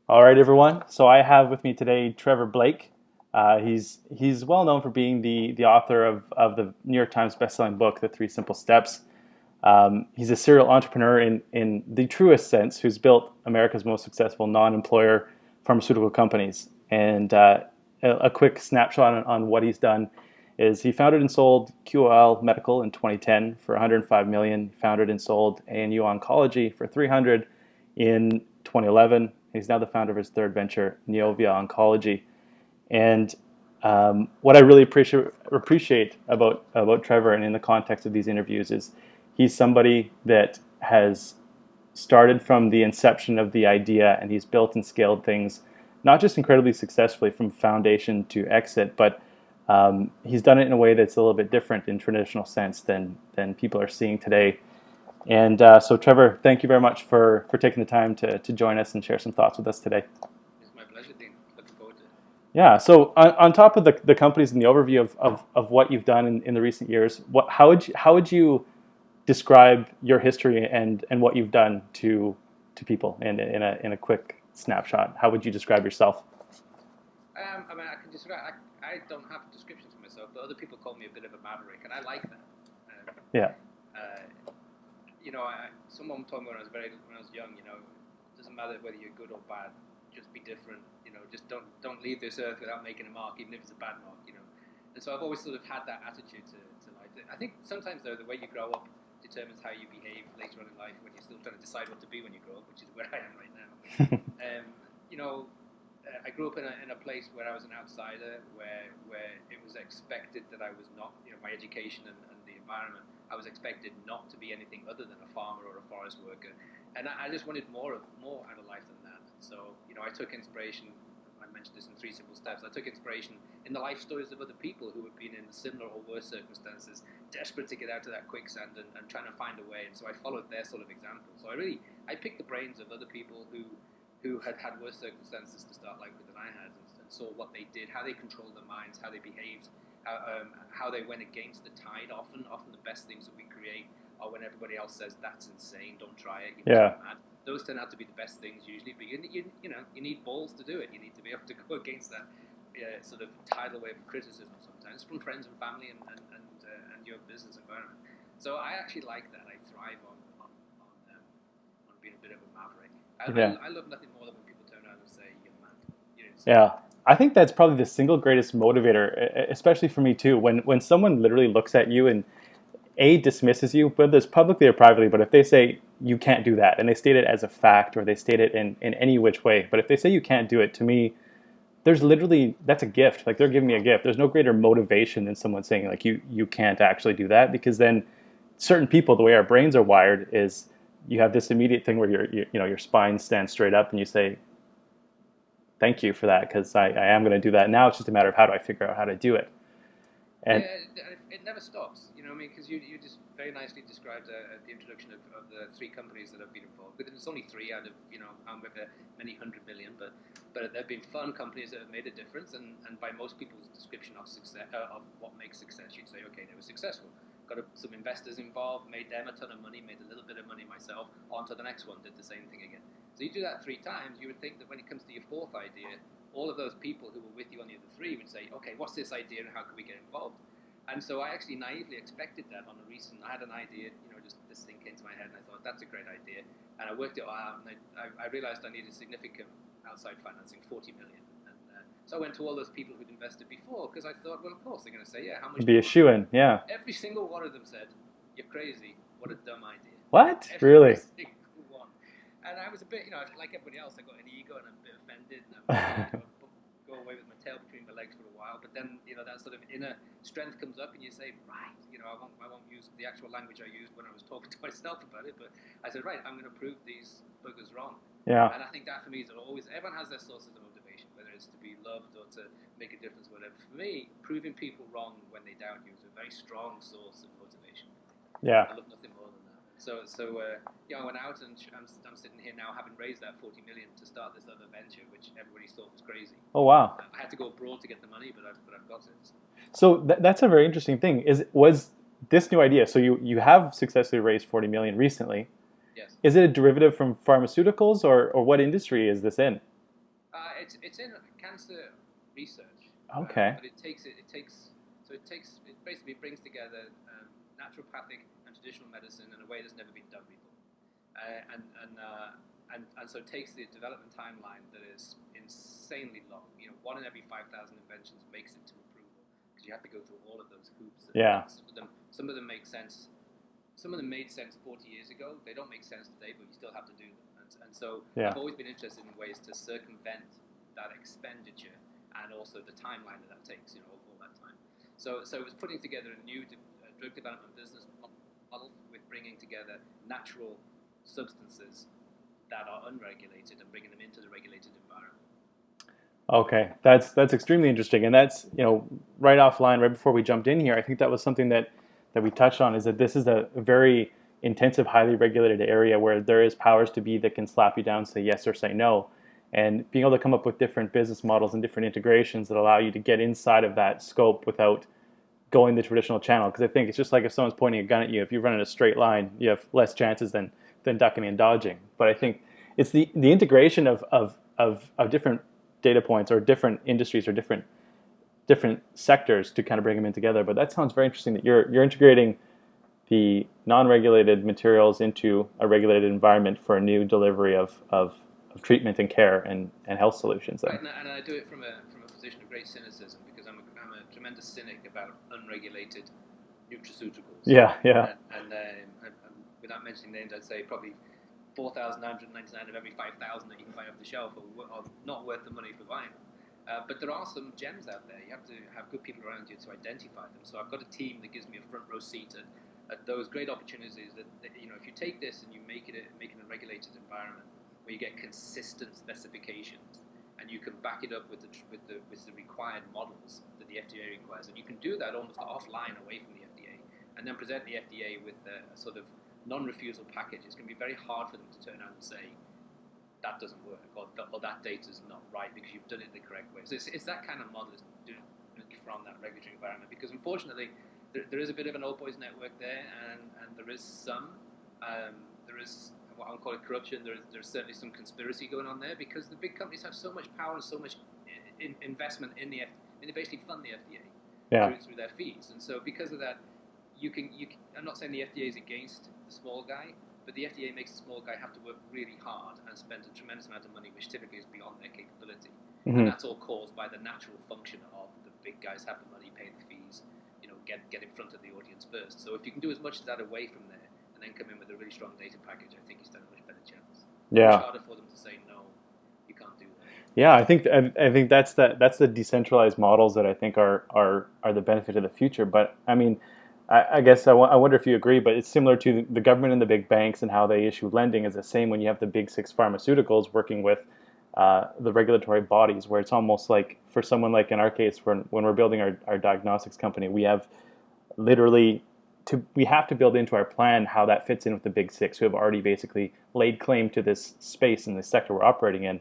All right, everyone. So I have with me today Trevor Blake. He's well known for being the author of the New York Times bestselling book, The Three Simple Steps. He's a serial entrepreneur in the truest sense, who's built America's most successful non-employer pharmaceutical companies. And a quick snapshot on what he's done is he founded and sold QOL Medical in 2010 for 105 million. Founded and sold ANU Oncology for 300 in 2011. He's now the founder of his third venture, Neovia Oncology. And what I really appreciate about Trevor and in the context of these interviews is he's somebody that has started from the inception of the idea, and he's built and scaled things not just incredibly successfully from foundation to exit, but he's done it in a way that's a little bit different in traditional sense than people are seeing today. And so, Trevor, thank you very much for taking the time to join us and share some thoughts with us today. It's my pleasure, Dean. Looking forward to it. Yeah, so on top of the companies and the overview of what you've done in the recent years, how would you describe your history and what you've done to people in a quick snapshot? How would you describe yourself? I mean, I can describe. I don't have descriptions for myself, but other people call me a bit of a maverick, and I like that. Yeah, Uh, Someone told me when I was young, it doesn't matter whether you're good or bad, just be different. Just don't leave this earth without making a mark, even if it's a bad mark. And so I've always sort of had that attitude to life. I think sometimes though the way you grow up determines how you behave later on in life when you're still trying to decide what to be when you grow up, which is where I am right now. um, you know, I grew up in a place where I was an outsider, where it was expected that I was not, my education and the environment, I was expected not to be anything other than a farmer or a forest worker, and I just wanted more out of life than that. So, I took inspiration. I mentioned this in Three Simple Steps. I took inspiration in the life stories of other people who had been in similar or worse circumstances, desperate to get out of that quicksand and trying to find a way. And so I followed their sort of example. So I picked the brains of other people who had worse circumstances to start life with than I had, and saw what they did, how they controlled their minds, how they behaved, how they went against the tide. Often the best things that we create are when everybody else says that's insane, don't try it, you must yeah, be mad. Those turn out to be the best things usually, but you need balls to do it. You need to be able to go against that sort of tidal wave of criticism sometimes from friends and family and your business environment. So I actually like that. I thrive on being a bit of a maverick. yeah. I love nothing more than when people turn around and say, you're mad. You're insane. Yeah, I think that's probably the single greatest motivator, especially for me too. When someone literally looks at you and dismisses you, whether it's publicly or privately, but if they say you can't do that, and they state it as a fact or they state it in any which way, but if they say you can't do it, to me, there's literally that's a gift. Like they're giving me a gift. There's no greater motivation than someone saying like you can't actually do that, because then certain people, the way our brains are wired, is you have this immediate thing where your spine stands straight up and you say thank you for that, because I am going to do that. Now it's just a matter of how do I figure out how to do it. And It never stops, you know what I mean? Because you just very nicely described the introduction of the three companies that have been involved. But it's only three out of, over many 100 million, but they've been fun companies that have made a difference, and by most people's description of success, of what makes success, you'd say, okay, they were successful. Got some investors involved, made them a ton of money, made a little bit of money myself, on to the next one, did the same thing again. So you do that three times, you would think that when it comes to your fourth idea, all of those people who were with you on the other three would say, okay, what's this idea and how can we get involved? And so I actually naively expected that on I had an idea, just this thing came to my head and I thought, that's a great idea. And I worked it out and I realized I needed significant outside financing, 40 million. And so I went to all those people who'd invested before, because I thought, well, of course, they're going to say, yeah, how much be do a you shoe want? in, yeah. Every single one of them said, you're crazy, what a dumb idea. What? Every Really? single one. And I was a bit, like everybody else, I got an ego and I'm a bit offended, and I go away with my tail between my legs for a while. But then, that sort of inner strength comes up, and you say, right, I won't use the actual language I used when I was talking to myself about it. But I said, right, I'm going to prove these buggers wrong. Yeah. And I think that for me is always, everyone has their sources of motivation, whether it's to be loved or to make a difference, whatever. For me, proving people wrong when they doubt you is a very strong source of motivation. Yeah. I love nothing more than that. So I went out and I'm sitting here now having raised that 40 million to start this other venture, which everybody thought was crazy. Oh wow. I had to go abroad to get the money, but I've got it. So that's a very interesting thing. Was this new idea? So you have successfully raised 40 million recently. Yes. Is it a derivative from pharmaceuticals, or what industry is this in? It's in cancer research, Okay. but it basically brings together naturopathic and traditional medicine in a way that's never been done before, and so it takes the development timeline that is insanely long. You know, 1 in every 5,000 inventions makes it to approval because you have to go through all of those hoops. Yeah. Some of them make sense. Some of them made sense 40 years ago. They don't make sense today, but you still have to do them. And so Yeah. I've always been interested in ways to circumvent that expenditure and also the timeline that takes. You know, all that time. So it was putting together a new drug development business model with bringing together natural substances that are unregulated and bringing them into the regulated environment. Okay, that's extremely interesting, and that's right offline, right before we jumped in here. I think that was something that we touched on is that this is a very intensive, highly regulated area where there is powers to be that can slap you down, say yes or say no, and being able to come up with different business models and different integrations that allow you to get inside of that scope without going the traditional channel. Because I think it's just like if someone's pointing a gun at you, if you run in a straight line, you have less chances than ducking and dodging. But I think it's the integration of different data points or different industries or different sectors to kind of bring them in together. But that sounds very interesting that you're integrating the non-regulated materials into a regulated environment for a new delivery of treatment and care and health solutions. Then. Right, and I do it from a position of great cynicism because I'm a tremendous cynic about unregulated nutraceuticals. Yeah, yeah. And without mentioning names, I'd say probably 4,999 of every 5,000 that you can buy off the shelf are not worth the money for buying them. But there are some gems out there. You have to have good people around you to identify them. So I've got a team that gives me a front row seat at those great opportunities that if you take this and you make it a regulated environment where you get consistent specifications and you can back it up with the required models that the FDA requires, and you can do that almost offline away from the FDA, and then present the FDA with a sort of non-refusal package. It's going to be very hard for them to turn around and say that doesn't work or that data is not right because you've done it the correct way. So it's that kind of model from that regulatory environment, because unfortunately there is a bit of an old boys network there, and there is what I'll call it corruption. There's certainly some conspiracy going on there because the big companies have so much power and so much investment in the they basically fund the FDA through their fees, and so because of that, I'm not saying the FDA is against the small guy, but the FDA makes the small guy have to work really hard and spend a tremendous amount of money, which typically is beyond their capability, and that's all caused by the natural function of the big guys have the money, pay the fees, get in front of the audience first. So if you can do as much of that away from there and then come in with a really strong data package, I think you stand a much better chance. Yeah. It's harder for them to say no, you can't do that. Yeah, I think that's the decentralized models that I think are the benefit of the future. But I mean, I guess I wonder if you agree, but it's similar to the government and the big banks and how they issue lending is the same when you have the big six pharmaceuticals working with the regulatory bodies, where it's almost like for someone like in our case, when we're building our diagnostics company, we have literally we have to build into our plan how that fits in with the big six who have already basically laid claim to this space in the sector we're operating in.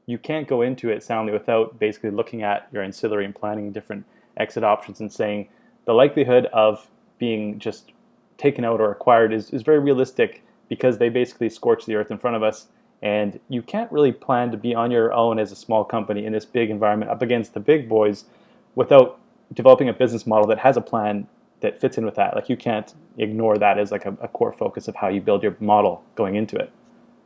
You can't go into it soundly without basically looking at your ancillary and planning different exit options and saying the likelihood of being just taken out or acquired is very realistic because they basically scorch the earth in front of us, and you can't really plan to be on your own as a small company in this big environment up against the big boys without developing a business model that has a plan that fits in with that. Like you can't ignore that as like a core focus of how you build your model going into it.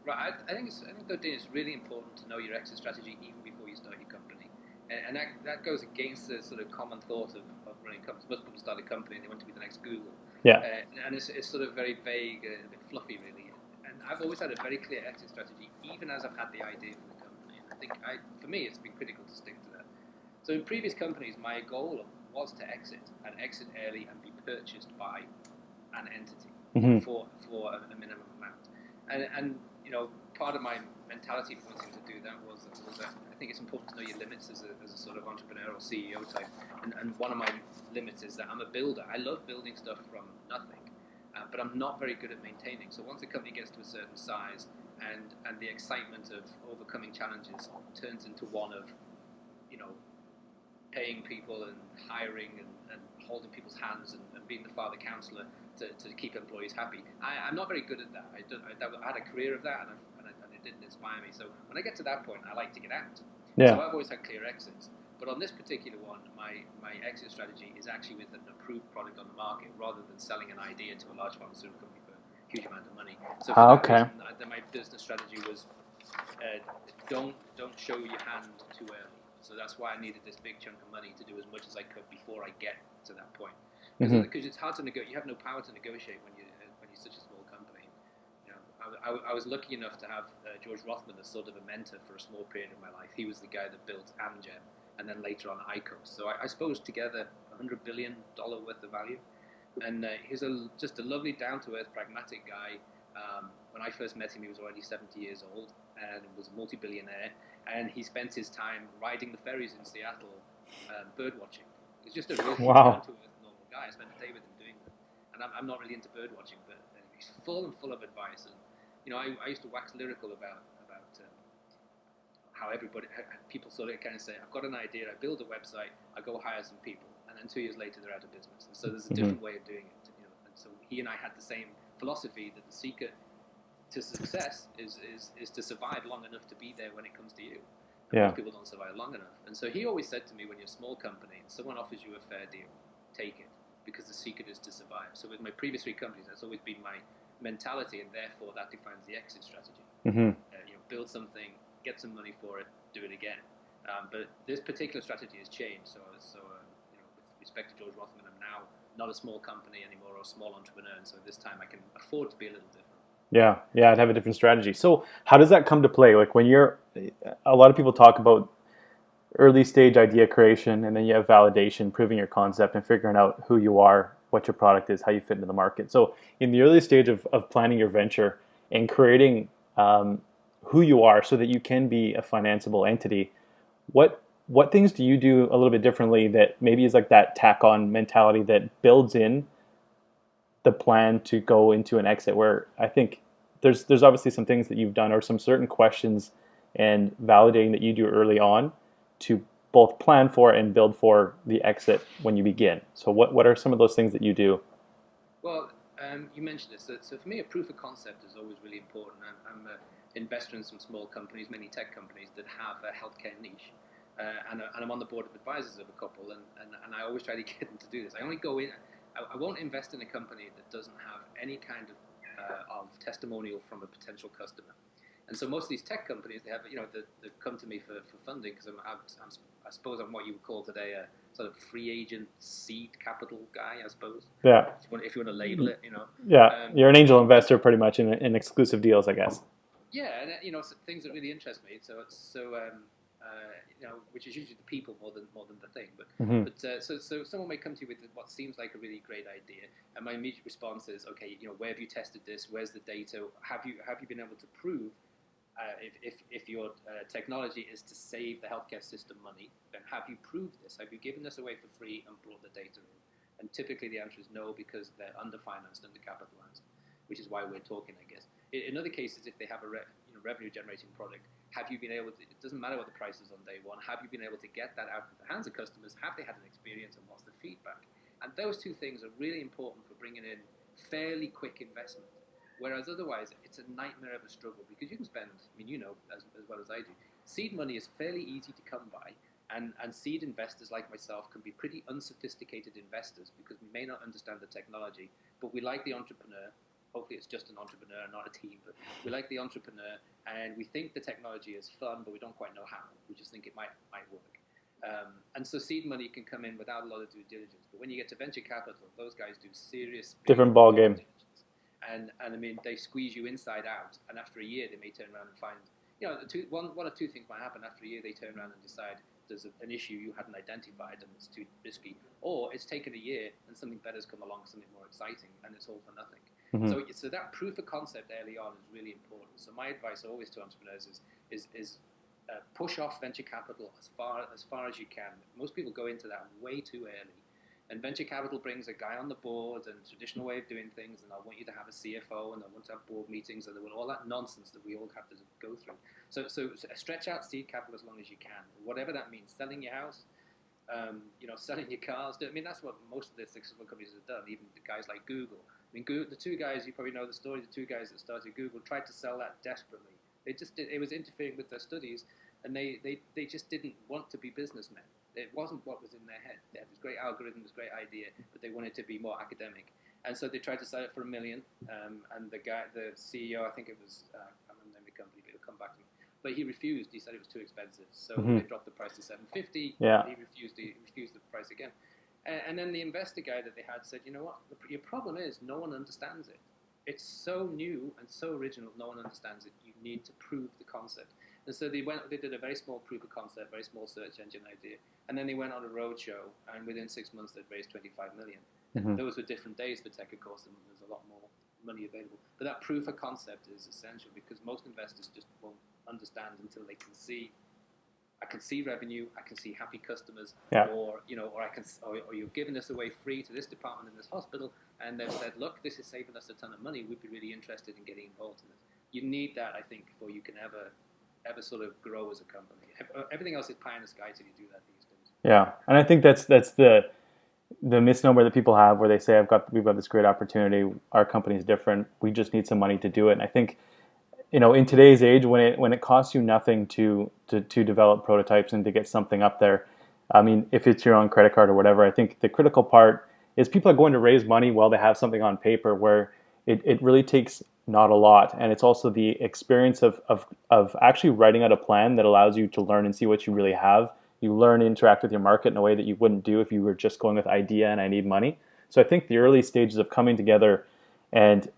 Right, I think it's really important to know your exit strategy even before you start your company, and that goes against the sort of common thought of running companies. Most people start a company and they want to be the next Google. Yeah. And it's sort of very vague, a bit fluffy, really. And I've always had a very clear exit strategy, even as I've had the idea for the company. And I think for me, it's been critical to stick to that. So in previous companies, my goal was to exit early and be purchased by an entity for a minimum amount. And part of my mentality for wanting to do that was that I think it's important to know your limits as a sort of entrepreneur or CEO type. And one of my limits is that I'm a builder. I love building stuff from nothing, but I'm not very good at maintaining. So once a company gets to a certain size and the excitement of overcoming challenges turns into one of, paying people and hiring and holding people's hands and being the father counselor to keep employees happy. I'm not very good at that. I had a career of that, and it didn't inspire me. So when I get to that point, I like to get out. Yeah. So I've always had clear exits. But on this particular one, my exit strategy is actually with an approved product on the market rather than selling an idea to a large pharmaceutical company for a huge amount of money. So for that Okay. reason, my business strategy was uh, don't show your hand too early. So that's why I needed this big chunk of money to do as much as I could before I get to that point. Because Mm-hmm. it's hard to negotiate. You have no power to negotiate when you're such a small company. You know, I was lucky enough to have George Rothman as sort of a mentor for a small period of my life. He was the guy that built Amgen and then later on ICOS. So I suppose together $100 billion worth of value. And he's just a lovely, down-to-earth, pragmatic guy. When I first met him, he was already 70 years old and was a multi-billionaire. And he spent his time riding the ferries in Seattle, bird watching. He's just a really Wow. down-to-earth, normal guy. I spent a day with him doing that. And I'm not really into bird watching, but he's full of advice. And I used to wax lyrical about how people sort of kind of say, I've got an idea, I build a website, I go hire some people, and then 2 years later they're out of business. And so there's a different way of doing it. And so he and I had the same philosophy that the secret to success is to survive long enough to be there when it comes to you. And Yeah. most people don't survive long enough. And so he always said to me, when you're a small company and someone offers you a fair deal, take it, because the secret is to survive. So with my previous 3 companies, that's always been my mentality, and therefore that defines the exit strategy. Mm-hmm. Build something, get some money for it, do it again. But this particular strategy has changed. So with respect to George Rothman, I'm now not a small company anymore or a small entrepreneur, and so this time I can afford to be a little different. Yeah, yeah, I'd have a different strategy. So, how does that come to play? Like when you're, a lot of people talk about early stage idea creation, and then you have validation, proving your concept, and figuring out who you are, what your product is, how you fit into the market. So, in the early stage of planning your venture and creating who you are, so that you can be a financeable entity, what things do you do a little bit differently that maybe is like that tack on mentality that builds in the plan to go into an exit, where I think there's obviously some things that you've done or some certain questions and validating that you do early on to both plan for and build for the exit when you begin. So what are some of those things that you do? Well, you mentioned this. So for me, a proof of concept is always really important. I'm an investor in some small companies, many tech companies that have a healthcare niche. And I'm on the board of advisors of a couple, and I always try to get them to do this. I only go in, I won't invest in a company that doesn't have any kind of testimonial from a potential customer. And so most of these tech companies, they have, they come to me for funding because I suppose I'm what you would call today a sort of free agent seed capital guy, I suppose. Yeah, If you want to label it. yeah, Um, you're an angel investor pretty much in exclusive deals, I guess. Yeah, and things that really interest me. Which is usually the people more than the thing. But Mm-hmm. so someone may come to you with what seems like a really great idea, and my immediate response is, okay, where have you tested this? Where's the data? Have you been able to prove if your technology is to save the healthcare system money, then have you proved this? Have you given this away for free and brought the data in? And typically the answer is no, because they're underfinanced, undercapitalized, which is why we're talking, I guess. In other cases, if they have a revenue generating product, have you been able to, it doesn't matter what the price is on day one, have you been able to get that out of the hands of customers? Have they had an experience, and what's the feedback? And those two things are really important for bringing in fairly quick investment. Whereas otherwise, it's a nightmare of a struggle, because you can spend, as well as I do, seed money is fairly easy to come by, and seed investors like myself can be pretty unsophisticated investors because we may not understand the technology, but we like the entrepreneur. Hopefully it's just an entrepreneur, not a team, but we like the entrepreneur, and we think the technology is fun, but we don't quite know how. We just think it might work. And so seed money can come in without a lot of due diligence. But when you get to venture capital, those guys do serious Different ball due game. diligence. And I mean, they squeeze you inside out, and after a year, they may turn around and find, one of two things might happen. After a year, they turn around and decide there's an issue you hadn't identified and it's too risky, or it's taken a year and something better's come along, something more exciting, and it's all for nothing. Mm-hmm. So that proof of concept early on is really important. So my advice always to entrepreneurs is push off venture capital as far as you can. Most people go into that way too early. And venture capital brings a guy on the board and traditional way of doing things, and they'll want you to have a CFO, and they'll want to have board meetings, and they want all that nonsense that we all have to go through. So stretch out seed capital as long as you can, whatever that means. Selling your house, selling your cars. I mean, that's what most of the successful companies have done. Even the guys like Google. I mean, Google, the two guys, you probably know the story. The two guys that started Google tried to sell that desperately. It was interfering with their studies, and they just didn't want to be businessmen. It wasn't what was in their head. They had this great algorithm, this great idea, but they wanted to be more academic. And so they tried to sell it for $1 million. And the CEO, I think it was, I can't remember the company, but it'll come back to me. But he refused. He said it was too expensive. So they dropped the price to $750. Yeah. He refused the price again. And then the investor guy that they had said, you know what, your problem is no one understands it. It's so new and so original, no one understands it. You need to prove the concept. And so they did a very small proof of concept, very small search engine idea. And then they went on a roadshow, and within 6 months they'd raised $25 million. And those were different days for tech, of course, and there's a lot more money available. But that proof of concept is essential, because most investors just won't understand until they can see, I can see revenue, I can see happy customers, or you're giving this away free to this department in this hospital, and they've said, look, this is saving us a ton of money. We'd be really interested in getting involved in this. You need that, I think, before you can ever sort of grow as a company. Everything else is pie in the sky till you do that these days. Yeah, and I think that's the misnomer that people have, where they say we've got this great opportunity. Our company is different. We just need some money to do it. And I think, in today's age, when it costs you nothing to develop prototypes and to get something up there, I mean, if it's your own credit card or whatever, I think the critical part is people are going to raise money while they have something on paper, where it really takes not a lot. And it's also the experience of actually writing out a plan that allows you to learn and see what you really have. You learn to interact with your market in a way that you wouldn't do if you were just going with idea and I need money. So I think the early stages of coming together and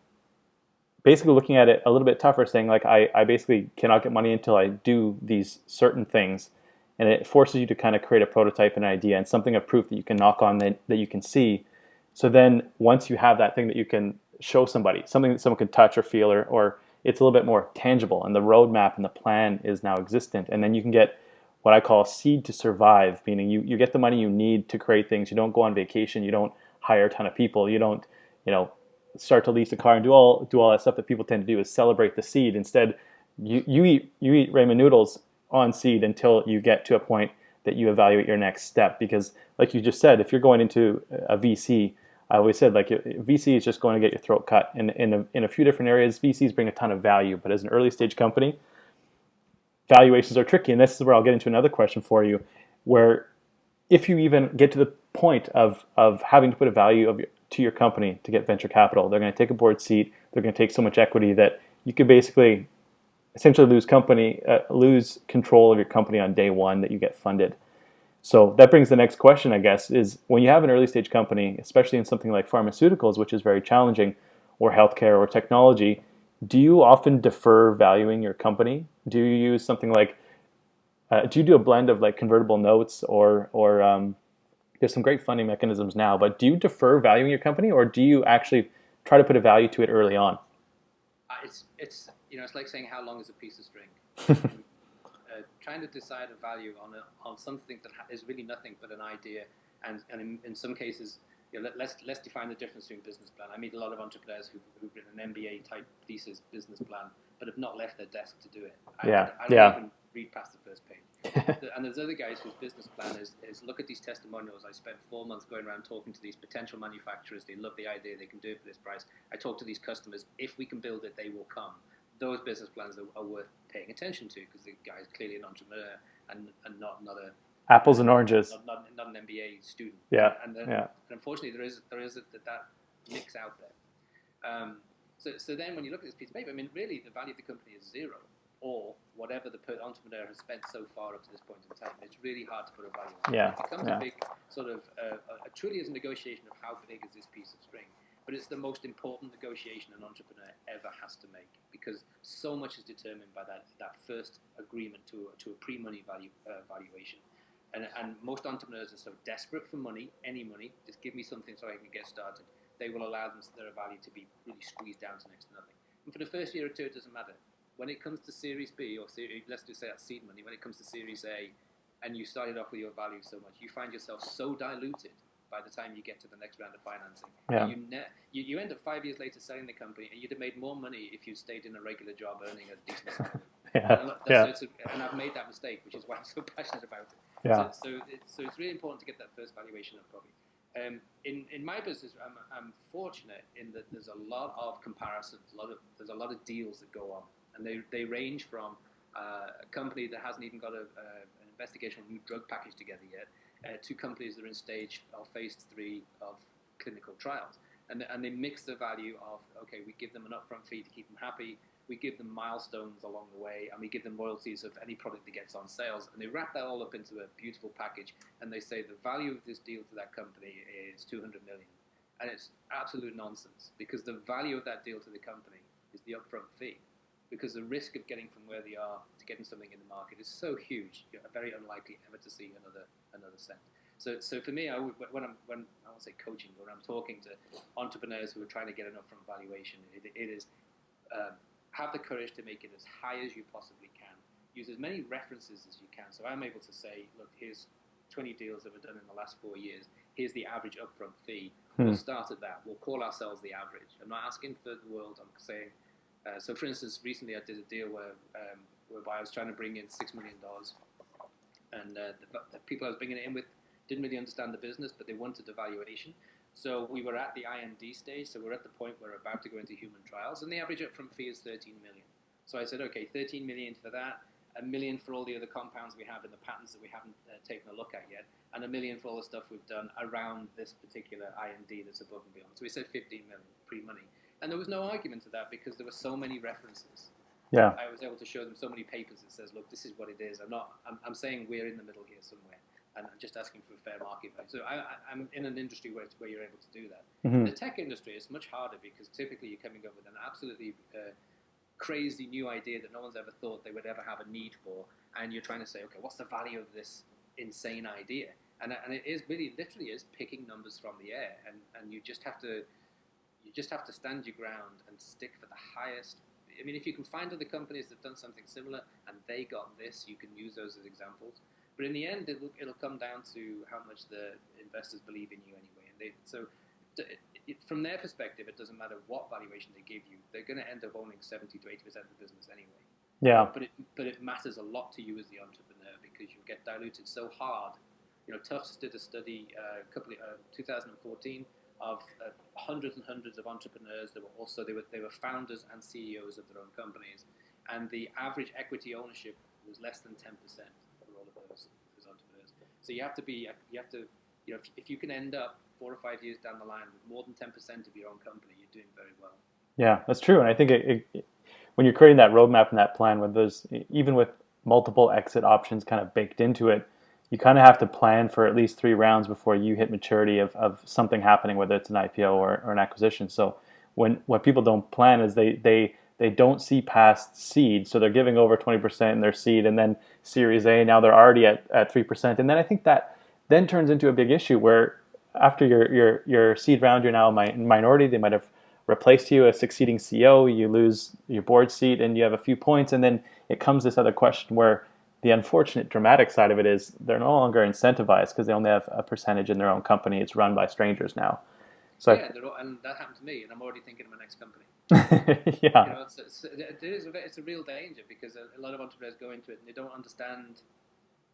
basically looking at it a little bit tougher, saying like, I basically cannot get money until I do these certain things. And it forces you to kind of create a prototype and an idea and something of proof that you can knock on, that you can see. So then once you have that thing that you can show somebody, something that someone can touch or feel, or it's a little bit more tangible, and the roadmap and the plan is now existent. And then you can get what I call seed to survive, meaning you get the money you need to create things. You don't go on vacation. You don't hire a ton of people. You don't, start to lease a car and do all that stuff that people tend to do, is celebrate the seed. Instead, you eat ramen noodles on seed until you get to a point that you evaluate your next step. Because like you just said, if you're going into a VC, I always said, like, VC is just going to get your throat cut. In a few different areas, VCs bring a ton of value, but as an early stage company, valuations are tricky. And this is where I'll get into another question for you, where if you even get to the point of having to put a value to your company to get venture capital, they're going to take a board seat. They're going to take so much equity that you could basically essentially lose control of your company on day one that you get funded. So that brings the next question, I guess, is when you have an early stage company, especially in something like pharmaceuticals, which is very challenging, or healthcare or technology, do you often defer valuing your company? Do you use something like, do you do a blend of like convertible notes, or there's some great funding mechanisms now, but do you defer valuing your company, or do you actually try to put a value to it early on? It's like saying how long is a piece of string. Trying to decide a value on something that is really nothing but an idea, and in some cases, let's define the difference between business plan. I meet a lot of entrepreneurs who've written an MBA type thesis business plan, but have not left their desk to do it. I don't even read past the first page. And there's other guys whose business plan is look at these testimonials. I spent 4 months going around talking to these potential manufacturers. They love the idea. They can do it for this price. I talk to these customers. If we can build it, they will come. Those business plans are worth paying attention to, because the guy's clearly an entrepreneur and not a apples and oranges, not an MBA student. And unfortunately, there is that mix out there. So then when you look at this piece of paper, I mean, really the value of the company is zero, or whatever the entrepreneur has spent so far up to this point in time. It's really hard to put a value on. It becomes a big sort of truly is a negotiation of how big is this piece of string. But it's the most important negotiation an entrepreneur ever has to make, because so much is determined by that first agreement to a pre-money valuation. And most entrepreneurs are so desperate for money, any money, just give me something so I can get started. They will allow their value to be really squeezed down to next to nothing. And for the first year or two, it doesn't matter. When it comes to Series B, or let's just say that's seed money, when it comes to Series A, and you started off with your value so much, you find yourself so diluted by the time you get to the next round of financing. You end up 5 years later selling the company, and you'd have made more money if you stayed in a regular job earning a decent salary. And I've made that mistake, which is why I'm so passionate about it. So it's really important to get that first valuation up, probably. In my business, I'm fortunate in that there's a lot of comparisons. There's a lot of deals that go on, and they range from a company that hasn't even got an investigational new drug package together yet, to companies that are in stage of phase 3 of clinical trials. And they mix the value of, okay, we give them an upfront fee to keep them happy, we give them milestones along the way, and we give them royalties of any product that gets on sales. And they wrap that all up into a beautiful package, and they say the value of this deal to that company is 200 million. And it's absolute nonsense, because the value of that deal to the company is the upfront fee. Because the risk of getting from where they are to getting something in the market is so huge, you're very unlikely ever to see another cent. So for me, when I won't say coaching, but when I'm talking to entrepreneurs who are trying to get an upfront valuation, it is have the courage to make it as high as you possibly can. Use as many references as you can. So I'm able to say, look, here's 20 deals that were done in the last 4 years. Here's the average upfront fee. We'll start at that. We'll call ourselves the average. I'm not asking for the world. I'm saying, so for instance, recently I did a deal whereby I was trying to bring in $6 million. And the people I was bringing it in with didn't really understand the business, but they wanted the valuation. So we were at the IND stage, so we're at the point where we're about to go into human trials, and the average upfront fee is 13 million. So I said, okay, 13 million for that, $1 million for all the other compounds we have and the patents that we haven't taken a look at yet, and $1 million for all the stuff we've done around this particular IND that's above and beyond. So we said 15 million pre-money. And there was no argument to that because there were so many references. Yeah. I was able to show them so many papers that says, look, this is what it is. I'm saying we're in the middle here somewhere. And I'm just asking for a fair market value. So I'm in an industry where you're able to do that. In the tech industry, it's much harder because typically you're coming up with an absolutely crazy new idea that no one's ever thought they would ever have a need for, and you're trying to say, okay, what's the value of this insane idea? And it is really, literally is picking numbers from the air, and you just have to stand your ground and stick for the highest. I mean, if you can find other companies that've done something similar and they got this, you can use those as examples. But in the end, it'll come down to how much the investors believe in you anyway. And from their perspective, it doesn't matter what valuation they give you; they're going to end up owning 70 to 80% of the business anyway. Yeah. But it matters a lot to you as the entrepreneur because you get diluted so hard. You know, Tufts did a study 2014 of hundreds and hundreds of entrepreneurs that were also they were founders and CEOs of their own companies, and the average equity ownership was less than 10% for all of those entrepreneurs. So you have to if you can end up 4 or 5 years down the line with more than 10% of your own company, you're doing very well. Yeah, that's true. And I think when you're creating that roadmap and that plan, with those, even with multiple exit options kind of baked into it, you kind of have to plan for at least 3 rounds before you hit maturity of something happening, whether it's an IPO or an acquisition. So what people don't plan is they don't see past seed. So they're giving over 20% in their seed, and then Series A, now they're already at 3%. And then I think that then turns into a big issue where after your seed round, you're now a minority. They might have replaced you as succeeding CEO. You lose your board seat and you have a few points. And then it comes this other question where the unfortunate dramatic side of it is they're no longer incentivized because they only have a percentage in their own company. It's run by strangers now. So yeah, and that happened to me, and I'm already thinking of my next company. Yeah. You know, it's a real danger because a lot of entrepreneurs go into it and they don't understand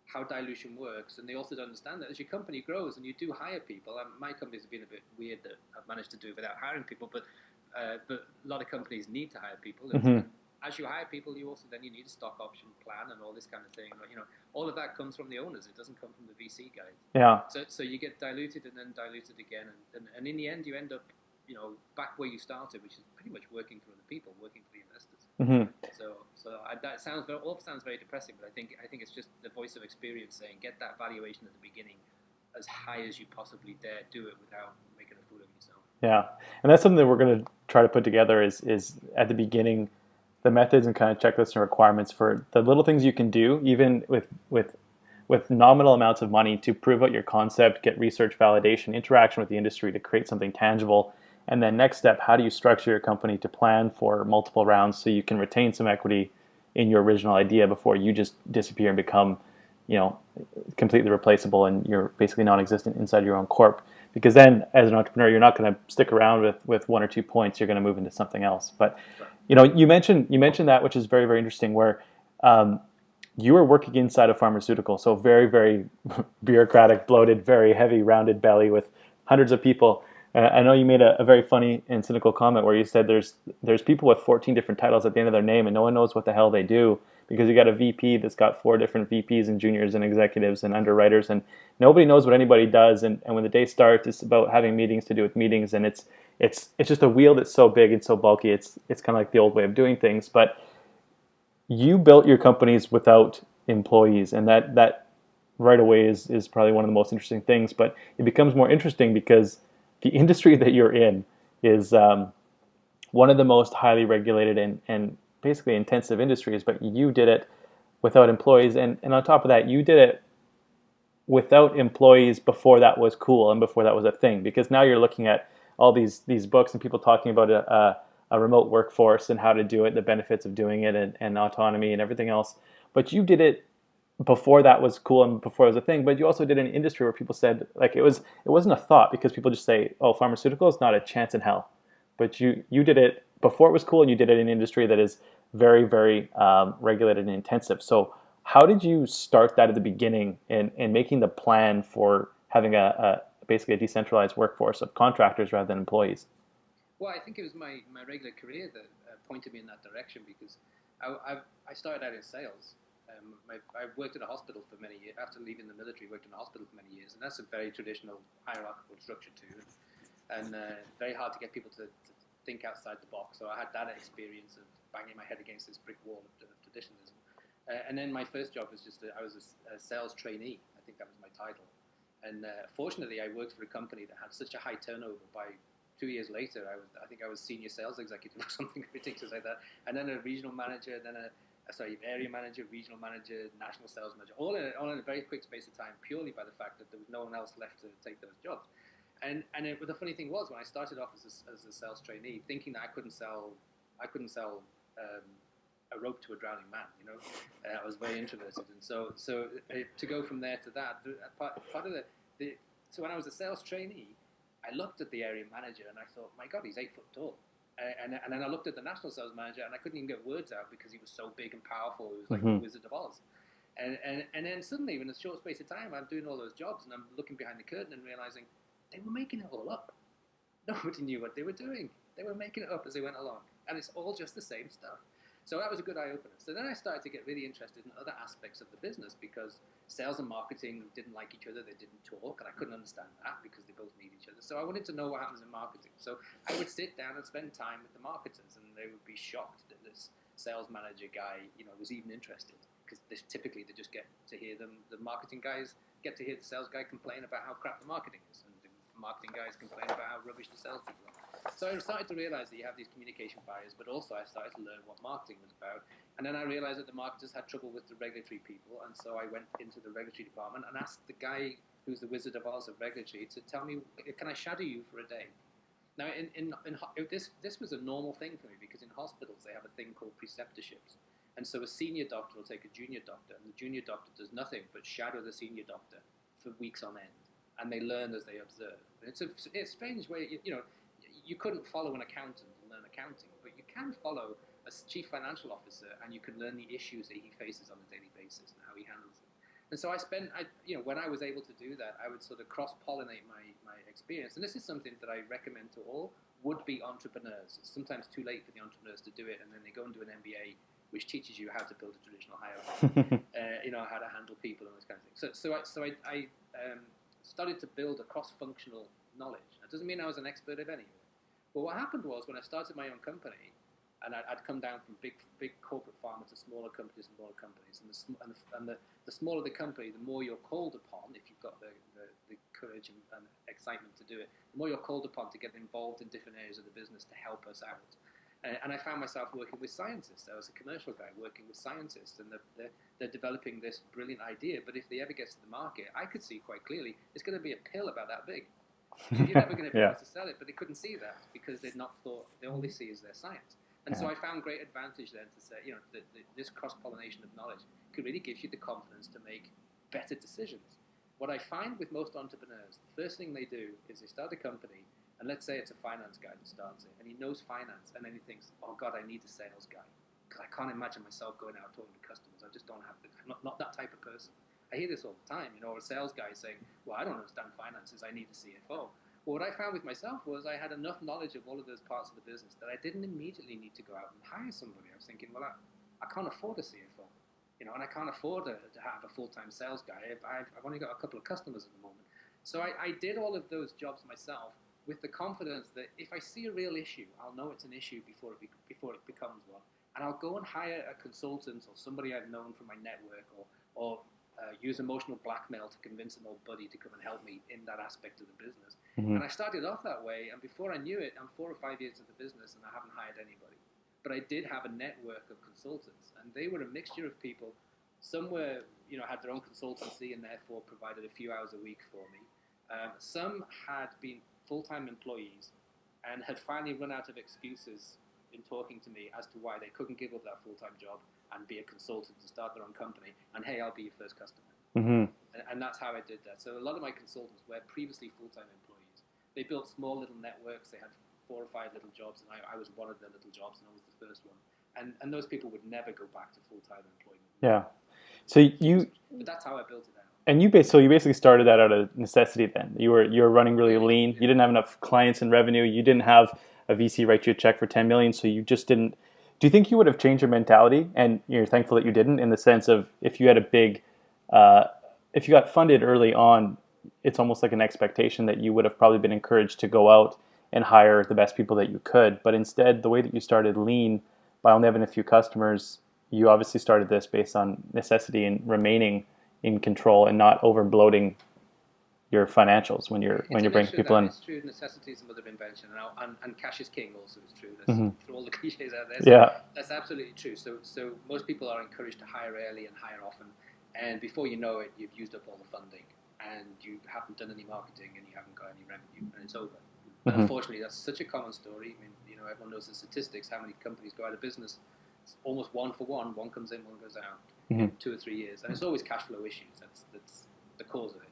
how dilution works, and they also don't understand that as your company grows and you do hire people. My company's been a bit weird that I've managed to do it without hiring people, but a lot of companies need to hire people. And as you hire people, you need a stock option plan and all this kind of thing. But, you know, all of that comes from the owners. It doesn't come from the VC guys. Yeah. So you get diluted and then diluted again, and in the end, you end up, you know, back where you started, which is pretty much working for other people, working for the investors. That sounds very depressing, but I think it's just the voice of experience saying get that valuation at the beginning as high as you possibly dare. Do it without making a fool of yourself. Yeah, and that's something that we're going to try to put together is at the beginning the methods and kind of checklists and requirements for the little things you can do, even with nominal amounts of money, to prove out your concept, get research validation, interaction with the industry to create something tangible. And then next step, how do you structure your company to plan for multiple rounds so you can retain some equity in your original idea before you just disappear and become, you know, completely replaceable and you're basically non-existent inside your own corp. Because then as an entrepreneur, you're not going to stick around with 1 or 2 points. You're going to move into something else. But, you know, you mentioned that, which is very, very interesting, where you were working inside a pharmaceutical. So very, very bureaucratic, bloated, very heavy, rounded belly with hundreds of people. And I know you made a very funny and cynical comment where you said there's people with 14 different titles at the end of their name and no one knows what the hell they do because you got a VP that's got four different VPs and juniors and executives and underwriters and nobody knows what anybody does. And when the day starts, it's about having meetings to do with meetings, and it's just a wheel that's so big and so bulky. It's kind of like the old way of doing things. But you built your companies without employees, and that right away is probably one of the most interesting things. But it becomes more interesting because the industry that you're in is one of the most highly regulated and basically intensive industries, but you did it without employees. And on top of that, you did it without employees before that was cool and before that was a thing. Because now you're looking at all these books and people talking about a remote workforce and how to do it, the benefits of doing it, and autonomy and everything else. But you did it before that was cool and before it was a thing. But you also did an industry where people said like it wasn't a thought because people just say, oh, pharmaceutical is not a chance in hell. But you did it before it was cool, and you did it in an industry that is very very regulated and intensive. So how did you start that at the beginning in making the plan for having a basically a decentralized workforce of contractors rather than employees? Well, I think it was my regular career that pointed me in that direction because I started out in sales. I worked in a hospital for many years. After leaving the military, worked in a hospital for many years, and that's a very traditional hierarchical structure too, and very hard to get people to think outside the box. So I had that experience of banging my head against this brick wall of traditionalism. And then my first job was I was a sales trainee. I think that was my title. And fortunately, I worked for a company that had such a high turnover. By 2 years later, I think I was senior sales executive or something ridiculous like that. And then a regional manager, then area manager, regional manager, national sales manager, all in a very quick space of time, purely by the fact that there was no one else left to take those jobs. But the funny thing was, when I started off as a sales trainee, thinking that I couldn't sell a rope to a drowning man. I was very introverted, and so to go from there to that, part of the so when I was a sales trainee, I looked at the area manager and I thought, my God, he's 8 foot tall. And then I looked at the national sales manager and I couldn't even get words out because he was so big and powerful. He was like the Wizard of Oz. And then suddenly, in a short space of time, I'm doing all those jobs and I'm looking behind the curtain and realizing they were making it all up. Nobody knew what they were doing. They were making it up as they went along. And it's all just the same stuff. So that was a good eye-opener. So then I started to get really interested in other aspects of the business because sales and marketing didn't like each other. They didn't talk, and I couldn't understand that because they both need each other. So I wanted to know what happens in marketing. So I would sit down and spend time with the marketers, and they would be shocked that this sales manager guy, was even interested because typically they just get to hear the marketing guys get to hear the sales guy complain about how crap the marketing is, and the marketing guys complain about how rubbish the salespeople are. So I started to realize that you have these communication barriers, but also I started to learn what marketing was about. And then I realized that the marketers had trouble with the regulatory people, and so I went into the regulatory department and asked the guy who's the Wizard of Oz of regulatory to tell me, can I shadow you for a day? Now, this was a normal thing for me because in hospitals they have a thing called preceptorships. And so a senior doctor will take a junior doctor, and the junior doctor does nothing but shadow the senior doctor for weeks on end. And they learn as they observe. It's a strange way, you couldn't follow an accountant and learn accounting, but you can follow a chief financial officer and you can learn the issues that he faces on a daily basis and how he handles it. And so when I was able to do that, I would sort of cross-pollinate my experience. And this is something that I recommend to all would-be entrepreneurs. It's sometimes too late for the entrepreneurs to do it, and then they go and do an MBA, which teaches you how to build a traditional hierarchy, how to handle people and those kind of things. So I started to build a cross-functional knowledge. That doesn't mean I was an expert of any of it. But what happened was when I started my own company, and I'd come down from big corporate pharma to smaller companies, and the smaller the company, the more you're called upon, if you've got the courage and excitement to do it, the more you're called upon to get involved in different areas of the business to help us out. And I found myself working with scientists. I was a commercial guy working with scientists, and they're developing this brilliant idea, but if they ever get to the market, I could see quite clearly it's going to be a pill about that big. You're never going to be able to sell it, but they couldn't see that because they'd not thought, all they see is their science. And so I found great advantage then to say, this cross-pollination of knowledge could really give you the confidence to make better decisions. What I find with most entrepreneurs, the first thing they do is they start a company, and let's say it's a finance guy that starts it, and he knows finance, and then he thinks, oh God, I need a sales guy. Because I can't imagine myself going out talking to customers. I just don't have I'm not that type of person. I hear this all the time, or a sales guy saying, well, I don't understand finances, I need a CFO. What I found with myself was I had enough knowledge of all of those parts of the business that I didn't immediately need to go out and hire somebody. I was thinking, well, I can't afford a CFO, and I can't afford to have a full-time sales guy. I've only got a couple of customers at the moment. So I did all of those jobs myself with the confidence that if I see a real issue, I'll know it's an issue before it becomes one. And I'll go and hire a consultant or somebody I've known from my network or use emotional blackmail to convince an old buddy to come and help me in that aspect of the business. Mm-hmm. And I started off that way, and before I knew it, I'm 4 or 5 years of the business, and I haven't hired anybody. But I did have a network of consultants, and they were a mixture of people. Some were, had their own consultancy and therefore provided a few hours a week for me. Some had been full-time employees and had finally run out of excuses in talking to me as to why they couldn't give up that full-time job and be a consultant and start their own company. And hey, I'll be your first customer. Mm-hmm. And that's how I did that. So a lot of my consultants were previously full-time employees. They built small little networks. They had 4 or 5 little jobs, and I was one of their little jobs, and I was the first one. And those people would never go back to full-time employment. Yeah. So But that's how I built it out. And you basically started that out of necessity. Then you were running really lean. You didn't have enough clients and revenue. You didn't have a VC write you a check for 10 million, so you just didn't. Do you think you would have changed your mentality? And you're thankful that you didn't, in the sense of if you had if you got funded early on, it's almost like an expectation that you would have probably been encouraged to go out and hire the best people that you could. But instead, the way that you started lean by only having a few customers, you obviously started this based on necessity and remaining in control and not over bloating your financials when you're bringing people in. It's true. Necessity is the mother of invention, and cash is king. Also, is true. For all the cliches out there. So that's absolutely true. So most people are encouraged to hire early and hire often, and before you know it, you've used up all the funding, and you haven't done any marketing, and you haven't got any revenue, and it's over. And unfortunately, that's such a common story. I mean, everyone knows the statistics. How many companies go out of business? It's almost one for one. One comes in, one goes out. In 2 or 3 years, and it's always cash flow issues. That's the cause of it.